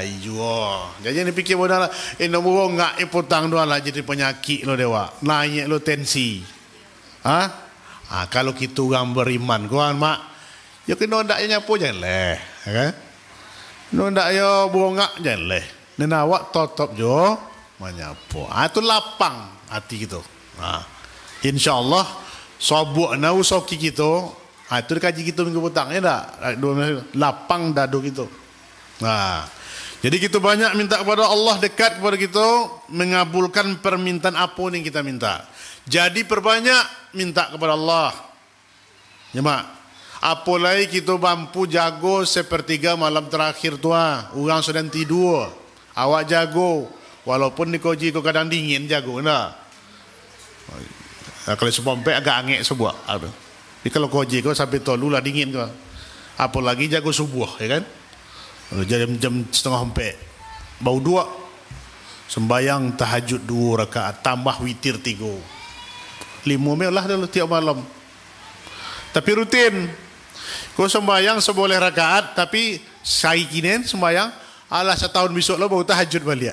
ijo. Jadi ni fikir bodoh lah. Nombor ngak ipotang doa lah jadi penyakit lo dewa, naik lo tensi. Kalau kita orang beriman, gua mak, ya kena ndak nyapu jangan leh, kan? Ndak yo bongak jangan leh. Nena awak totop jo menyapu. Tu lapang hati gitu. InsyaAllah sobuk nau soki kita. Itu dikaji kita minggu petang ya tak? Lapang dadu gitu. Jadi kita banyak minta kepada Allah, dekat kepada kita, mengabulkan permintaan apa yang kita minta. Jadi perbanyak minta kepada Allah. Ya mak. Apalagi kita mampu jago sepertiga malam terakhir tua. Orang sedang tidur. Awak jago. Walaupun di koji kau kadang dingin jago enggak. Kalau sepompek agak angin sebuah. Tapi kalau koji kau sampai tolu lah dingin kau. Apalagi jago subuh, ya kan? Jam setengah empek. Bau dua. Sembayang tahajud 2 rakaat. Tambah witir 3. 5 lah dalam tiap malam. Tapi rutin. Kau sembayang seboleh rakaat, tapi saya kini sembayang, alah setahun besok lo baru tahajud balik.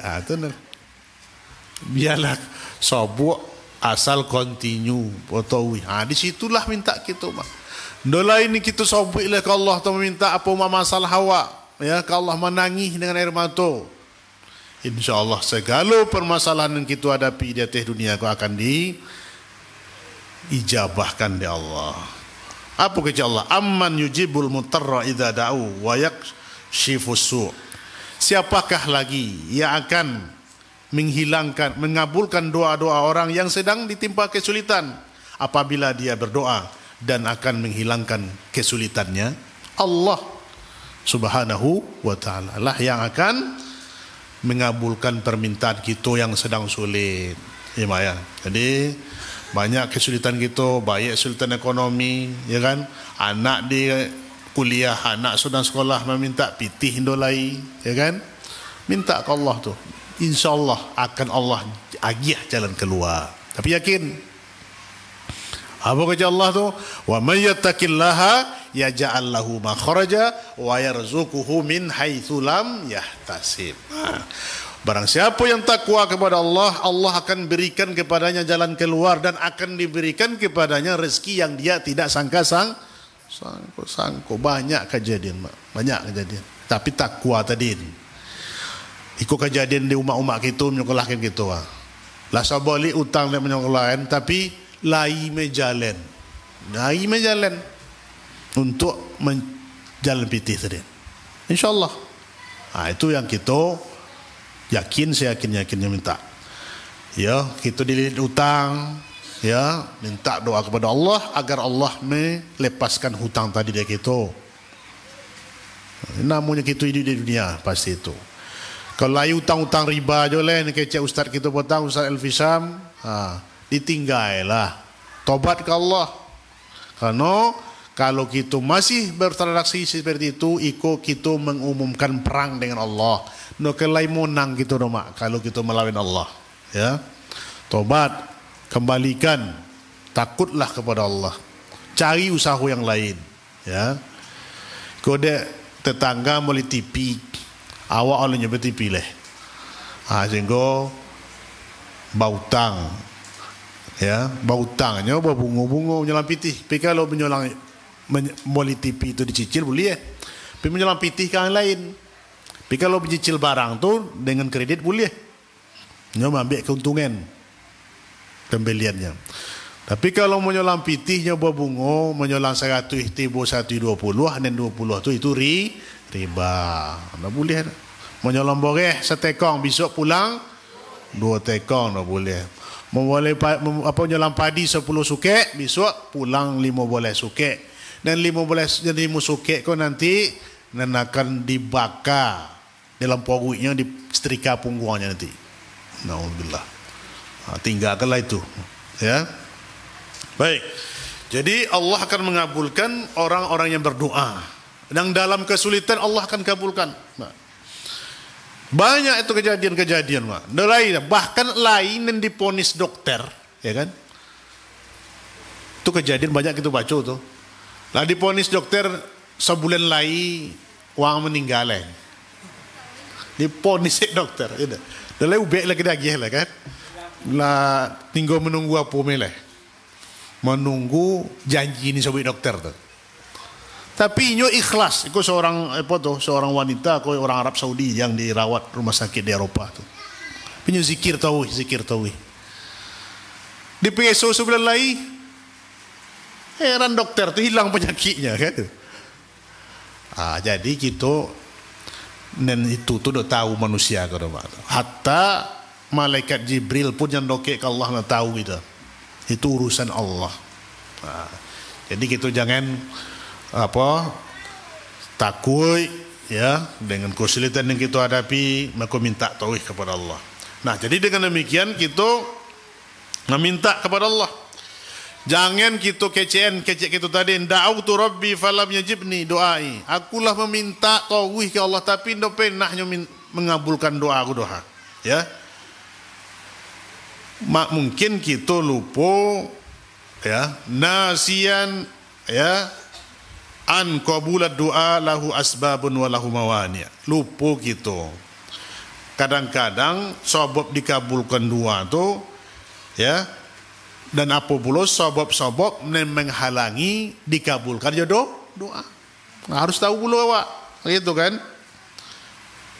Biarlah sobuk asal continue potawi. Di situlah minta kita mak. Dola ini kita sobuk lah ke Allah tu meminta apa masalah awak. Ya, ke Allah menangis dengan air mata. InsyaAllah segala permasalahan yang kita hadapi di atas dunia kau akan diijabahkan di Allah. Apa kata Allah? Amman yujibul mutarra idza da'u wa yakshifus su'. Siapakah lagi yang akan mengabulkan doa-doa orang yang sedang ditimpa kesulitan apabila dia berdoa dan akan menghilangkan kesulitannya? Allah Subhanahu wa ta'ala lah yang akan mengabulkan permintaan kita yang sedang sulit. Ya, jadi banyak kesulitan kita, baik kesulitan ekonomi, ya kan? Anak di kuliah, anak sedang sekolah meminta pitih indolai, ya kan? Minta ke Allah tu. InsyaAllah akan Allah agih jalan keluar. Tapi yakin. Apa kata Allah tu? Wa may yattaqillaha yaj'al lahu makhraja wa yarzuquhu min haitsu lam yahtasib. Barang siapa yang takwa kepada Allah, Allah akan berikan kepadanya jalan keluar dan akan diberikan kepadanya rezeki yang dia tidak sangka. Banyak kejadian, banyak kejadian. Tapi takwa tadi. Ikut kejadian di umat-umat kita menyekolahkan kita. Lah sabalik utang dan menyekolahkan, tapi lai mejalan untuk menjalan pitih tadi. InsyaAllah. Itu yang kita yakin, saya yakinnya minta. Ya, kita dililit utang, ya, minta doa kepada Allah agar Allah melepaskan hutang tadi dari kita. Namanya kita hidup di dunia pasti itu. Kalau layu utang-utang riba je lah, ni kecek ustaz kita potang, Ustaz Elfisam, ditinggailah. Tobat ke Allah. Karena kalau kita masih bertransaksi seperti itu, kita mengumumkan perang dengan Allah. No kelai monang gitu mak kalau kita melawan Allah, ya. Tobat, kembalikan, takutlah kepada Allah. Cari usaha yang lain, ya. Kode tetangga boleh tipi, awak olehnya bertipi leh. Sehingga bautang, ya, bautangnya bunga-bunga menyelam pitih. Tapi kalau menyelang boleh tipi itu dicicil boleh, tapi menyelam pitih kan lain. Tapi kalau mencicil barang tu dengan kredit boleh. Dia ambil keuntungan pembeliannya. Tapi kalau menyolang pitihnya berbunga, menyolang 100 tiba 120 dan 20 tu itu riba. Tak boleh. Menyolang boreh setekong besok pulang 2 tekong tak boleh. Menyolang padi 10 sukek besok pulang 5 boleh sukek. dan 15 jadi musukek kau nanti dan akan dibakar dalam perutnya, disetrika punggungnya nanti. Naudzubillah. Tinggalkanlah itu. Ya. Baik. Jadi Allah akan mengabulkan orang-orang yang berdoa. Dan dalam kesulitan Allah akan kabulkan. Banyak itu kejadian-kejadian, bahkan lain yang diponis dokter, ya kan? Itu kejadian banyak kita baca tuh. Lah diponis dokter sebulan lagi uang meninggal. Diponis dokter, itu. Dah ubek lagi lagi lah kan? Lah tinggal menunggu apa meleh? Menunggu janji ini sobat dokter tuh. Tapi nyo ikhlas, itu seorang wanita, orang Arab Saudi yang dirawat rumah sakit di Eropa tu. Pinyo zikir tahu. Di PSO sebelah lain, heran dokter tu hilang penyakitnya kan. Jadi kita dan itu tu dah tahu manusia kalau hatta malaikat Jibril pun yang dokek ke Allah nak tahu kita. Itu urusan Allah. Jadi kita jangan takut ya dengan kesulitan yang kita hadapi, maka minta tauhid kepada Allah. Nah, jadi dengan demikian kita meminta kepada Allah. Jangan kita kecek kita tadi, da'autu rabbi falam yajibni doai. Akulah meminta tauhid ke Allah tapi ndak pernah mengabulkan doa aku doa. Ya. Mungkin kita lupa ya, nasian ya, an qabulat doa lahu asbabun wa lahu mawani'. Lupa kita. Kadang-kadang sebab dikabulkan doa tu ya, dan apa pula sebab-sebab menghalangi dikabulkan doa. Harus tahu pula awak. Gitu kan?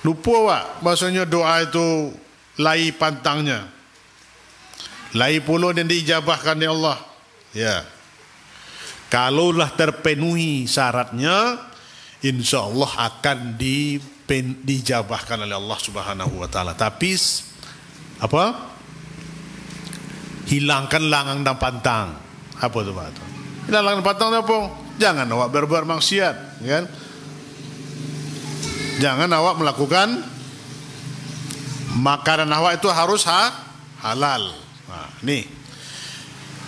Lupa awak maksudnya doa itu lai pantangnya. Lai pula dan diijabahkan oleh Allah. Ya. Kalaulah terpenuhi syaratnya, insya Allah akan dijabahkan oleh Allah Subhanahu Wa Taala. Tapi hilangkan langang dan pantang. Apa tu Pak? Hilang langang dan pantang apa? Jangan awak berbuat maksiat, kan? Jangan awak melakukan makanan awak itu harus halal. Nah, nih.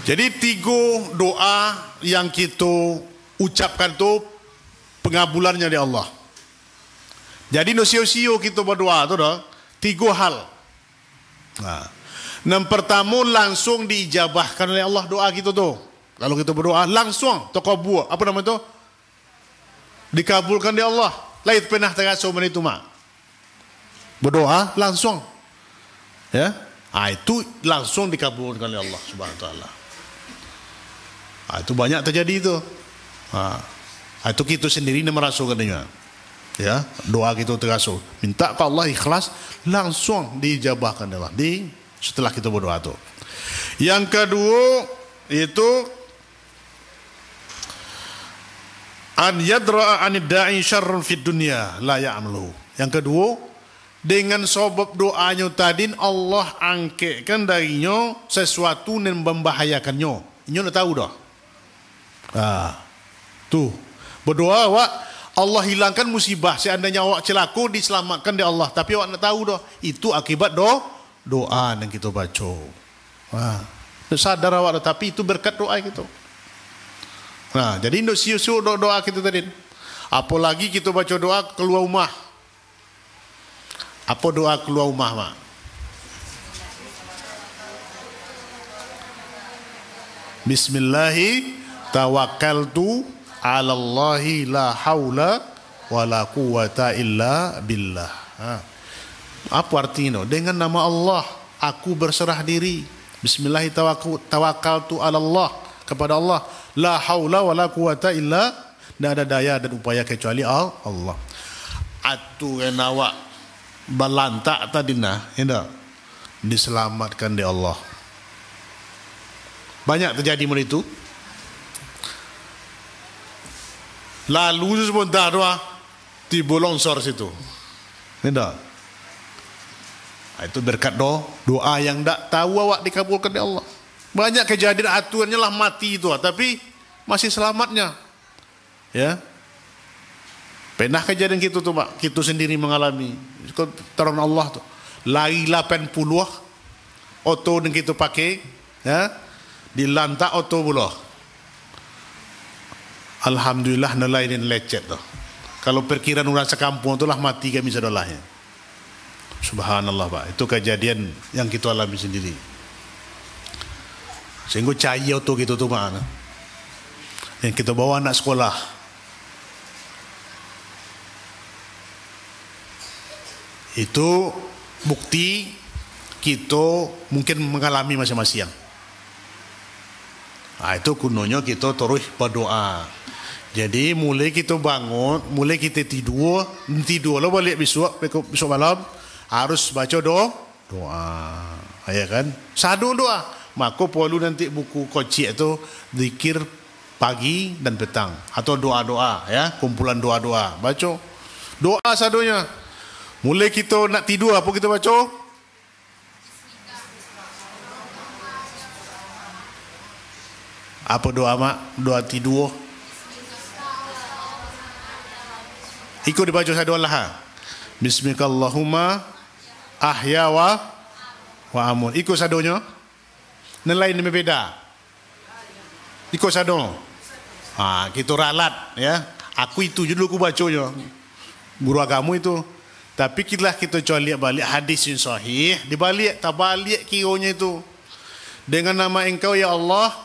Jadi 3 doa yang kita ucapkan tu pengabulannya di Allah. Jadi no sio-sio kita berdoa tu dah 3 hal. Nah, yang pertama langsung diijabahkan oleh Allah doa kita tu. Kalau kita berdoa langsung taqabbul, apa nama tu? Dikabulkan di Allah. Lain pernah terasa itu mak. Berdoa langsung. Ya. Itu langsung dikabulkan oleh Allah Subhanahu Wa Taala. Itu banyak terjadi itu. Itu kita sendiri yang merasukannya. Ya, doa kita terasa. Minta ke Allah ikhlas, langsung dijabahkan Allah. Setelah kita berdoa itu. Yang kedua itu an yadra'a anid da'i syarrun fid dunya la ya'malu. Yang kedua, dengan sebab doanya tadi Allah angkatkan darinya sesuatu yang membahayakannya. Ini dah tahu dah. Tuh berdoa awak Allah hilangkan musibah, seandainya awak celaka diselamatkan di Allah, tapi awak nak tahu dah itu akibat doa yang kita baca. Sadar awak dah, tapi itu berkat doa kita. Nah, jadi untuk siu-siu doa kita tadi. Apalagi kita baca doa keluar rumah. Apa doa keluar rumah mak? Bismillahi tawakkaltu 'ala Allahi la haula wala quwata illa billah. Apa artinya? Dengan nama Allah aku berserah diri. Bismillahi tawakkaltu 'ala Allah, kepada Allah. La haula wala quwata illa, tidak ada daya dan upaya kecuali Allah. Atu awak balantak tadi nah, diselamatkan di Allah. Banyak terjadi mulai itu. Lalu sebentar doa tiba longsor situ. Itu berkat doa yang tak tahu awak dikabulkan oleh Allah. Banyak kejadian aturannya lah mati itu, tapi masih selamatnya. Ya. Pernah kejadian gitu tuh Pak, kita sendiri mengalami. Terang Allah tuh. Lari 80 auto yang kita pakai, ya. Dilantak auto pula. Alhamdulillah nelayan lecet tuh. Kalau perkiraan orang sekampung itulah mati kami sadolahnya. Subhanallah Pak, itu kejadian yang kita alami sendiri. Sehingga cahaya auto gitu tuh Pak. Yang kita bawa anak sekolah. Itu bukti kita mungkin mengalami masing-masing. Nah, itu kunonya kita terus berdoa. Jadi mulai kita bangun, mulai kita tidur lah balik besok malam harus baca doa. Ya kan? Sadu doa. Maka perlu nanti buku kocik itu zikir pagi dan petang atau doa-doa ya, kumpulan doa-doa. Baca doa sadunya. Mulai kita nak tidur apa kita baca? Apa doa mak? Doa tidur. Ikut dibaca sadu Allah. Bismillahirrahmanirrahim. Ahya wa amun. Ikut sadunya. Nelayan ini berbeda. Ikut sadu. Kita ralat ya. Aku itu dulu aku bacanya. Guru agama itu. Tapi kita coba lihat balik hadis yang sahih, dibalik tak balik kiranya itu. Dengan nama Engkau ya Allah,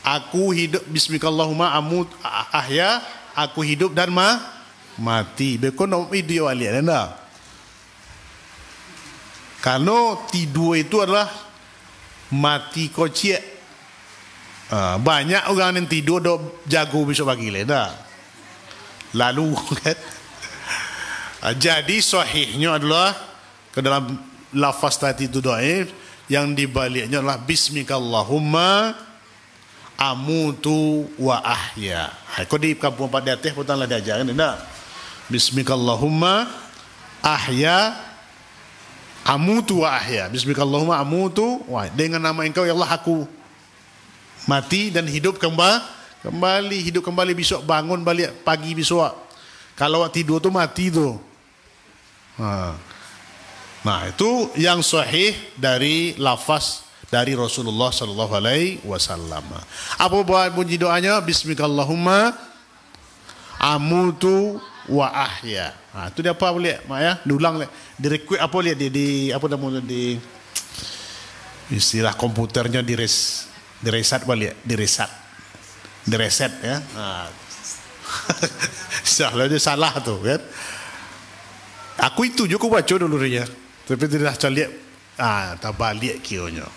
aku hidup, bismillahirrahmanirrahim, amut ahya, aku hidup dan mati. Bekon nak video balik anda. Karena tidur itu adalah mati kocik. Banyak orang yang tidur dok jago besok pagi dah. Lalu kan. Jadi sahihnya adalah ke dalam lafaz tadi itu dhaif, yang dibaliknya adalah bismikallahumma amutu wa ahya. Kau di kampung Pak Dateh pun telah diajarkan tidak? Bismikallahumma ahya amutu wa ahya. Bismikallahumma amutu wa ahya. Dengan nama Engkau ya Allah aku mati dan hidup kembali hidup kembali besok, bangun balik pagi besok. Kalau tidur tu mati tu. Nah, itu yang sahih dari lafaz dari Rasulullah sallallahu alaihi wasallam. Apa buat bunyi doanya? Bismillahirrahmanirrahim. Amutu wa ahya. Itu dia apa boleh mak ya? Diulang leh. Direkod apa lihat di apa namanya di istilah komputernya direset balik, direset ya. Salah tu kan. Aku itu juga baca dulu ya. Tapi tidak lihat tak balik kiranya.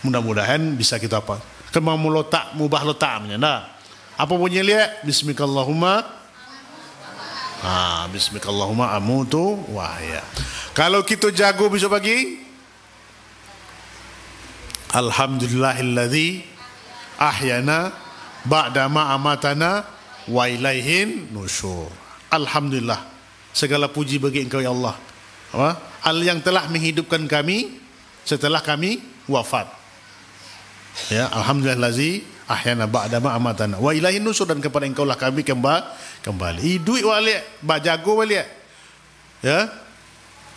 Mudah-mudahan bisa kita apa? Kan mau letak, mubah letaknya dah. Apa bunyi lihat? Bismillahirrahmanirrahim. Bismillahirrahmanirrahim amutu wa ahya. Kalau kita jago besok pagi, alhamdulillahilladzi ahyana ba'da ma amatana wa ilaihin nusyur. Alhamdulillah, segala puji bagi Engkau ya Allah. Yang telah menghidupkan kami setelah kami wafat. Ya, alhamdulillahi ahyana ba'da ma amatana wa ilaihin nusyur, dan kepada Engkau lah kami kembali. Hidup balik, jago balik. Ya.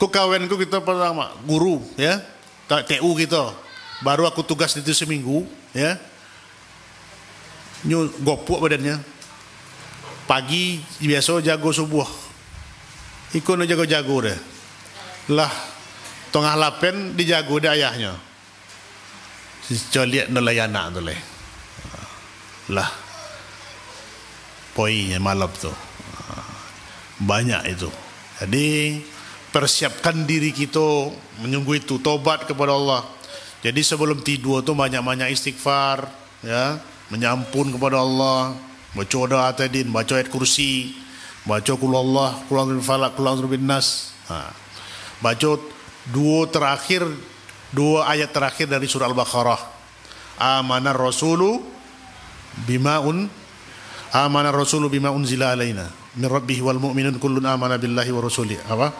Ku kawanku kita pertama guru ya. TU kita. Baru aku tugas itu seminggu ya. Nyu gopuk badannya. Pagi biasa jago subuh. Ikut nak jago deh. Lah tengah lapen dijago deh ayahnya. Coba lihat nelayan anak tu leh. Lah poinnya malam tu. Banyak itu. Jadi persiapkan diri kita menunggu itu, tobat kepada Allah. Jadi sebelum tidur tu banyak-banyak istighfar ya, menyampun kepada Allah. Baca doa tadin, baca ayat kursi, baca qul Allah, qul a'udzu falaq, qul a'udzu binnas. Baca dua ayat terakhir dari surah Al-Baqarah. Amanar rasulu bima unzila alaina min rabbih wal mu'minun kullun amana billahi wa rasulihi. Apa?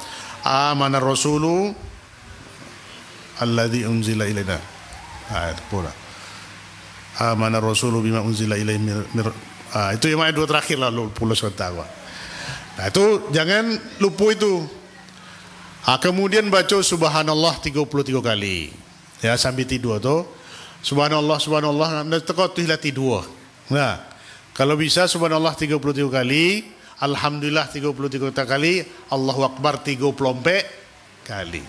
Amanar rasulu alladzi unzila ilaina. Ayat pula. Amanar rasulu bima unzila ilaihi Itu yang dua terakhir lah pulau sebentar. Nah itu jangan lupa itu. Kemudian baca subhanallah 33 kali. Ya sambil tidur tu. Subhanallah, subhanallah. Tekau tu hilah tidur. Nah, kalau bisa subhanallah 33 kali. Alhamdulillah 33 kali. Allahu Akbar 34 kali.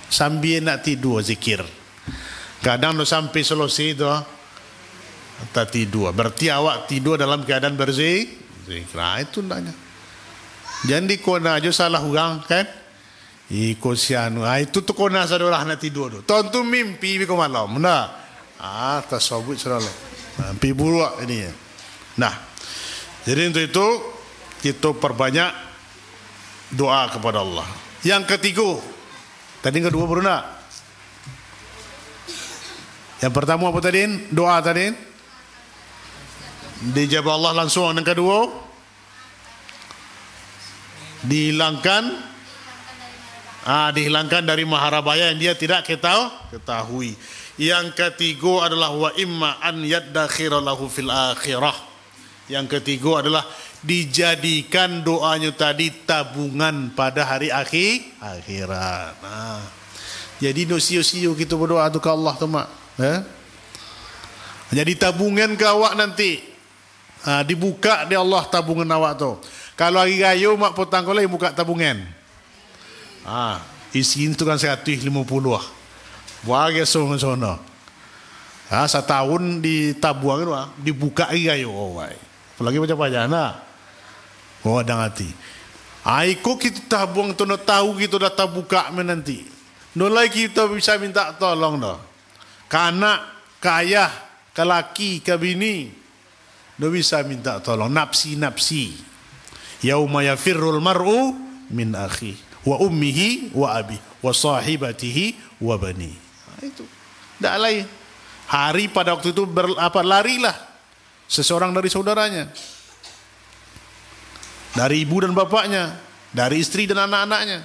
Sambil nak tidur zikir. Kadang tu sampai selesai tu. Tak tidur. Berarti awak tidur dalam keadaan berzikir. Nah itu nanya. Jangan dikona aja salah orang kan. Iko sianu. Itu tu kona sadolah nak tidur tu. Tuan tu mimpi biko malam. Nah. Tasawuf selalu. Mimpi buruk ini. Nah. Jadi untuk itu kita perbanyak doa kepada Allah. Yang ketiga. Tadi kedua baru nak. Yang pertama apa tadi? Doa tadi. Dijawab Allah langsung. Yang kedua dihilangkan dari maharabaya yang dia tidak ketahui. Yang ketiga adalah wa imma an yaddakhira lahu fil akhirah. Yang ketiga adalah dijadikan doanya tadi tabungan pada hari akhirat. Jadi no siu-siu kita berdoa tu ke Allah tu mak. Jadi tabungan ke awak nanti. Dibuka di Allah tabungan awak tu. Kalau hari raya mak potang kau lagi buka tabungan. Isi itu kan 150 lah. Wah sono. Setahun ditabuang tu dibuka hari raya. Apalagi macam apa nak. Dang hati. Iko kita tabung tu nak tahu kita dah tabuka nanti. No lagi kita bisa minta tolong dah. Kanak, ke ayah, ke laki, ke bini. No bisa minta tolong. Nafsi. Yauma yafirrul mar'u min akhi wa ummihi wa abi wa sahibatihi wa bani. Itu tak lain. Hari pada waktu itu larilah seseorang dari saudaranya, dari ibu dan bapaknya, dari istri dan anak-anaknya.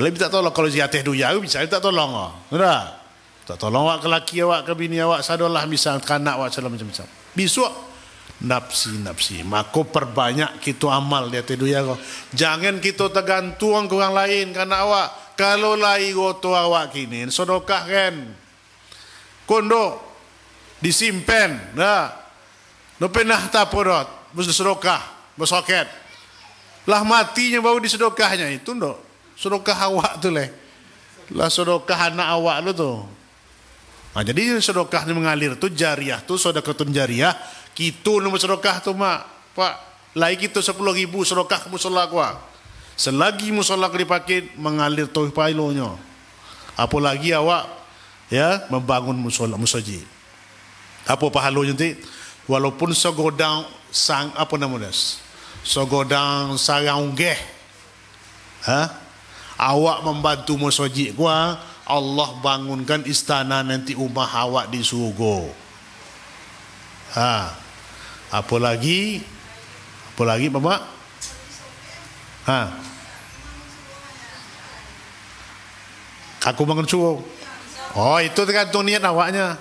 Lebih tak tolong. Kalau ziatih duya bisa tak tolong. Sudah tak tolong awak ke laki awak, ke bini awak, sadolah misal kanak awak macam-macam. Besok nafsi. Maka perbanyak kita amal dia tu ya. Jangan kita tergantung ke orang lain karena awak. Kalau lai goto awak kini sedekah kan. Kondo disimpan. Nah. No pernah tak porot, bersedekah, bersoket. Lah matinya baru disedekahnya itu ndok. Sedekah awak tu leh. Lah sedekah anak awak lu tu. Jadi sedekah ni mengalir tu jariah tu sedekatun jariah. Kita nombor sedekah tu mak. Pak, lai kita 10.000 sedekah ke musala ku. Selagi musala ku dipakai mengalir tu pailonya. Apalagi awak membangun musala musajid. Apa pahalanya nanti? Walaupun segodang segodang sarang unggeh. Awak membantu musajid ku, Allah bangunkan istana nanti rumah awak di surga. Apalagi Bapak? Aku bangun suruh. Itu tergantung niat awaknya.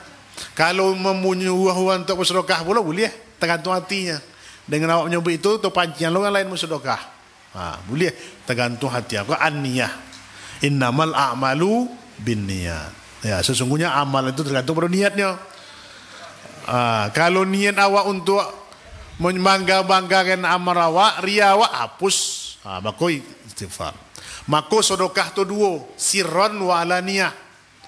Kalau memunyuh untuk bersedekah pula boleh, tergantung hatinya. Dengan awak menyebut itu terpancing orang lain bersedekah. Boleh, tergantung hati aku. An-niyah. Innamal a'malu binniyat. Ya, sesungguhnya amal itu tergantung pada niatnya. Kalau niat awak untuk membanggakan amal awak, ria awak hapus. Maka istighfar. Maka sedekah tu dua, sirran wa alaniyah.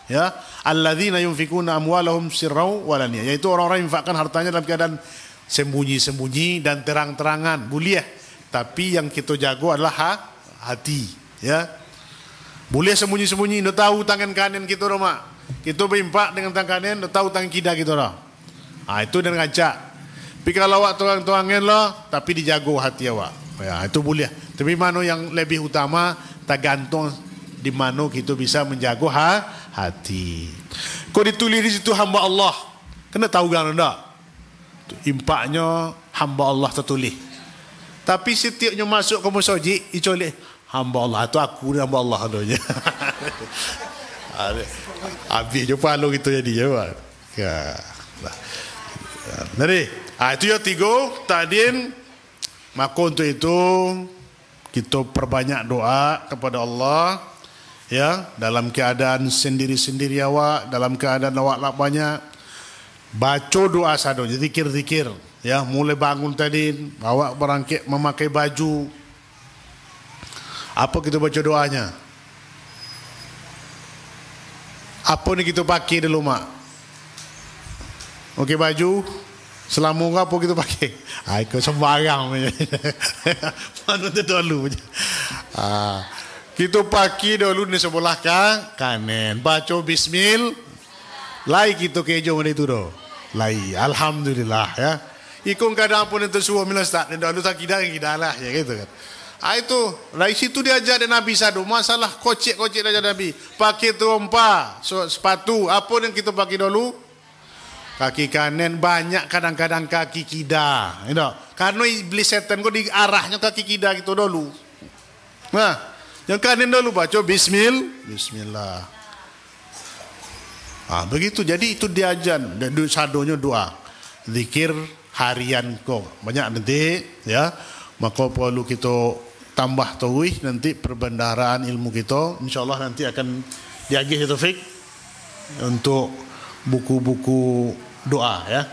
Ya, alladzina yunfikuna amwalahum sirran wa alaniyah. Yaitu orang-orang yang infakkan hartanya dalam keadaan sembunyi-sembunyi dan terang-terangan. Boleh. Tapi yang kita jaga adalah hati. Ya. Boleh sembunyi-sembunyi, dah tahu tangan kanan kita dah mak. Kita berimpak dengan tangan kanan, dah tahu tangan kiri kita dah. Itu dan ngajak. Tapi kalau awak tuang-tuangan lah, tapi dijaga hati awak. Itu boleh. Tapi mana yang lebih utama, tergantung di mana kita bisa menjaga hati. Kau ditulis di situ hamba Allah. Kena tahu kan tak? Impaknya hamba Allah tertulis. Tapi setiapnya masuk ke masjid, icolek hamba Allah. Itu aku ni hamba Allah adanya. Habis je pahala kita jadi je. Jadi Itu ya 3 tadin. Maka untuk itu kita perbanyak doa kepada Allah, ya, dalam keadaan sendiri-sendiri awak, dalam keadaan awak nak banyak baca doa sado, zikir-zikir, ya, mulai bangun tadi awak berangkat memakai baju, apa kita baca doanya? Apa ni kita pakai dulu mak? Okey baju selama apa kita pakai? Ikut sembarang mana tu dulu. Kita pakai dulu ni sebelah kanan. Baca bismillah. Lai kita kejo mana itu doh. Lai. Alhamdulillah ya. Ikut kadang pun itu suami Ustaz. Dan dulu tak kira lah ya gitu kan. Itu dari situ diajar Nabi sadu. Masalah kocek-kocek diajar Nabi. Pakai terompa, sepatu. Apa yang kita pakai dulu? Kaki kanan banyak kadang-kadang kaki kida. You know? Karena iblis setan kau diarahnya kaki kida gitu dulu. Nah, yang kanan dulu baca bismillah. Begitu. Jadi itu diajar. Sadonya doa. Zikir harian kau. Banyak nanti ya. Maka perlu kita tambah tauhid nanti perbendaharaan ilmu kita. InsyaAllah nanti akan diagih taufik untuk buku-buku doa ya.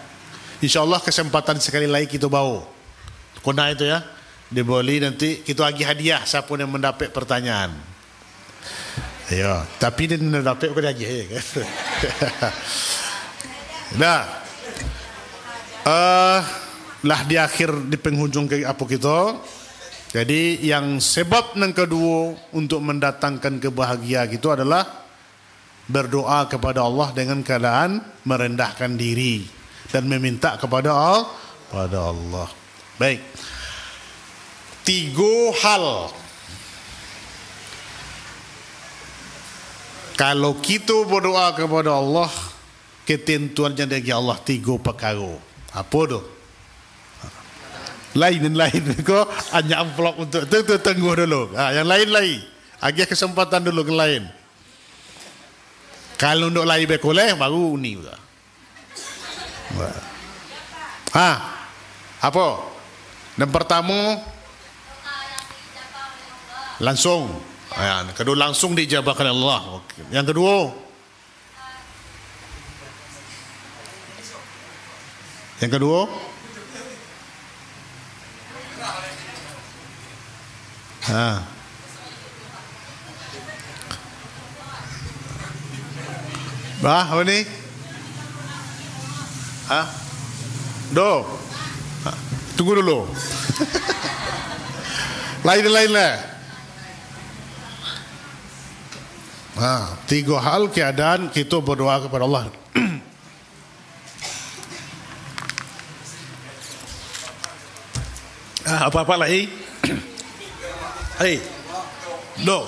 InsyaAllah kesempatan sekali lagi kita bawa. Kena itu ya. Dibeli nanti kita agih hadiah siapa yang mendapat pertanyaan. Ya, tapi dia tidak dapat kau agih ya kan. Nah. Lah di akhir di penghujung ke apa kita. Jadi yang sebab yang kedua untuk mendatangkan kebahagiaan itu adalah berdoa kepada Allah dengan keadaan merendahkan diri dan meminta kepada Allah. Baik. 3 hal. Kalau kita berdoa kepada Allah, ketentuannya dari Allah 3 perkara. Apa tu? Lain kau hanya amplop untuk tu tunggu dulu. Yang lain. Agak kesempatan dulu ke lain. Kalau untuk lain bekoleh baru ni juga. Apa? Yang pertama langsung. Yang kedua langsung dijabahkan Allah. Yang kedua apa ni? Tunggu dulu. Lain lah. 3 hal keadaan kita berdoa kepada Allah. Apa-apa lagi? No.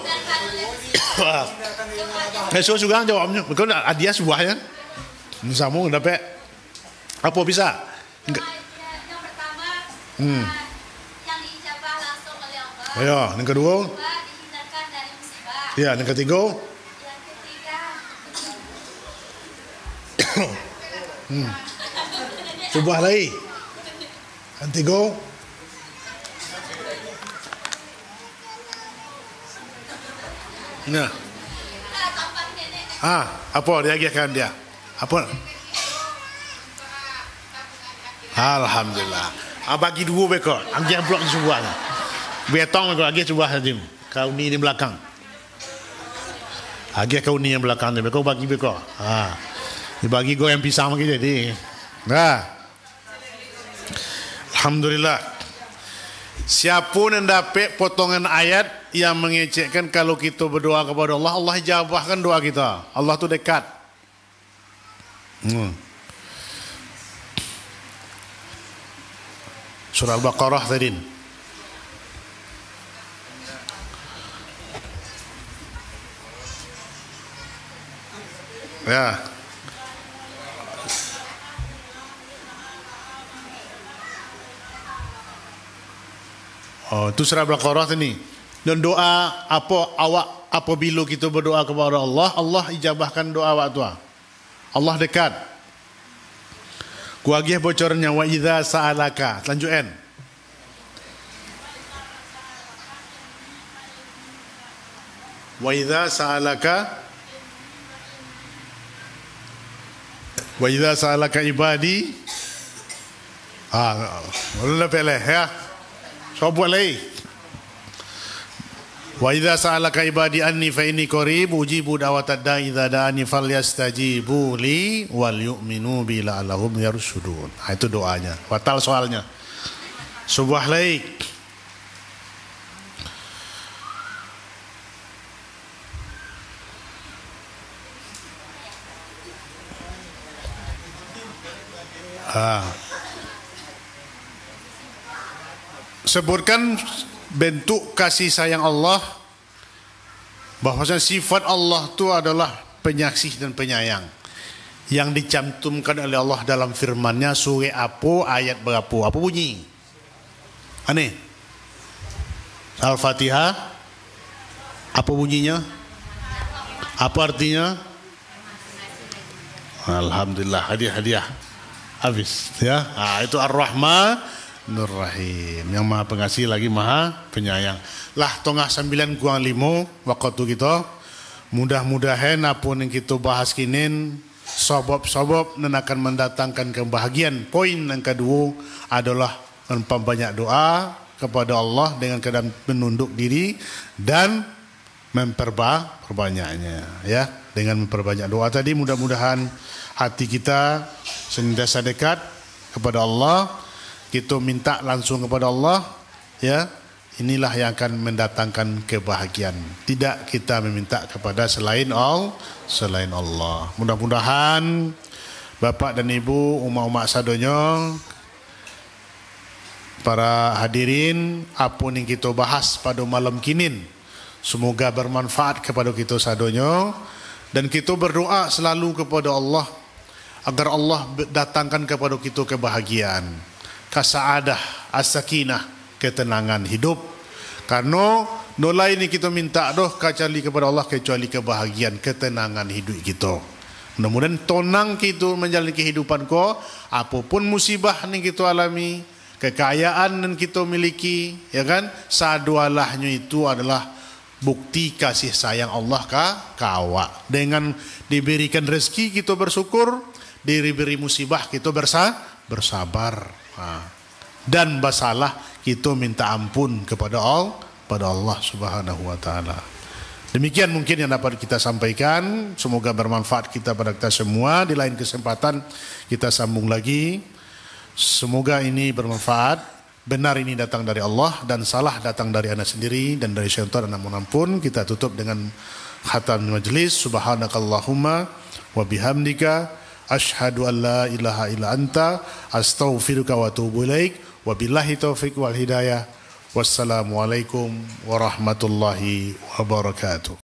Besok juga jawabnya. Kau dia sebuahnya. Sama dapat. Apa bisa? Yang pertama, yang diijabah langsung oleh Allah. Ya, yang kedua. Dihindarkan dari musibah. Ya, yang ketiga. Yang ketiga. Sebuah lagi. Yang ketiga. Nah. Apa dia agihkan dia? Apa? Alhamdulillah. Bagi 2 bekor. Agih blok sebuahnya. Betong bekor agih sebuah hadim. Kau ni di belakang. Agih kau ni yang belakang ni. Kau bagi bekor. Dibagi kau yang pisang lagi jadi. Alhamdulillah. Siapa yang dapat potongan ayat yang mengecekkan kalau kita berdoa kepada Allah, Allah jawabkan doa kita. Allah tu dekat. Surah Al-Baqarah tadi. Ya. Itu surah Al-Baqarah ini. Dan doa apabila kita berdoa kepada Allah, Allah ijabahkan doa awak tu. Allah dekat. Kuagih bocornya wa idza sa'alaka. Lanjut N. Wa idza sa'alaka ibadi. Boleh pilih ya. So buat lagi. Wa idza sa'alaka ibadi anni fa inni qarib ujibu da'watad da'i idza da'ani falyastajibu li wal yu'minu bi la'allahum yarshudun. Itu doanya. Batal soalnya. Subah lagi. Sebutkan bentuk kasih sayang Allah, bahwasanya sifat Allah itu adalah penyasih dan penyayang yang dicantumkan oleh Allah dalam firman-Nya surah apa ayat berapa? Apa bunyi? Aneh. Al-Fatihah. Apa bunyinya? Apa artinya? Alhamdulillah, hadiah. Habis ya. Itu Ar-Rahman Nur Rahim, yang maha pengasih lagi maha penyayang. Lah tengah 9 kurang 5 waktu kita. Mudah-mudahan apa yang kita bahas kini sobob-sobob dan akan mendatangkan kebahagiaan. Poin yang kedua adalah memperbanyak doa kepada Allah dengan keadaan menunduk diri dan memperbanyaknya ya. Dengan memperbanyak doa tadi, mudah-mudahan hati kita senantiasa dekat kepada Allah. Kita minta langsung kepada Allah ya. Inilah yang akan mendatangkan kebahagiaan. Tidak kita meminta kepada selain Allah. Mudah-mudahan Bapak dan Ibu, umat-umat sadonyo, para hadirin, apa yang kita bahas pada malam kinin, semoga bermanfaat kepada kita sadonyo. Dan kita berdoa selalu kepada Allah agar Allah datangkan kepada kita kebahagiaan, kasaadah, as-sakinah, ketenangan hidup. Karena nolai ini kita minta doh kecuali kepada Allah kecuali kebahagiaan, ketenangan hidup kita. Mudah-mudahan tenang kita menjalani kehidupan ko, apapun musibah yang kita alami, kekayaan yang kita miliki, ya kan? Sadualahnya itu adalah bukti kasih sayang Allah ka awak. Dengan diberikan rezeki kita bersyukur, diberi musibah kita bersabar. Dan basalah kita minta ampun kepada Allah Subhanahu wa taala. Demikian mungkin yang dapat kita sampaikan. Semoga bermanfaat pada kita semua. Di lain kesempatan kita sambung lagi. Semoga ini bermanfaat. Benar ini datang dari Allah dan salah datang dari anda sendiri dan dari syaitan. Namun ampun, kita tutup dengan khatam majlis. Subhanakallahumma wa bihamdika asyhadu an la ilaha illa anta astaghfiruka wa atubu ilaik. Wabillahi taufiq wal hidayah. Wassalamualaikum warahmatullahi wabarakatuh.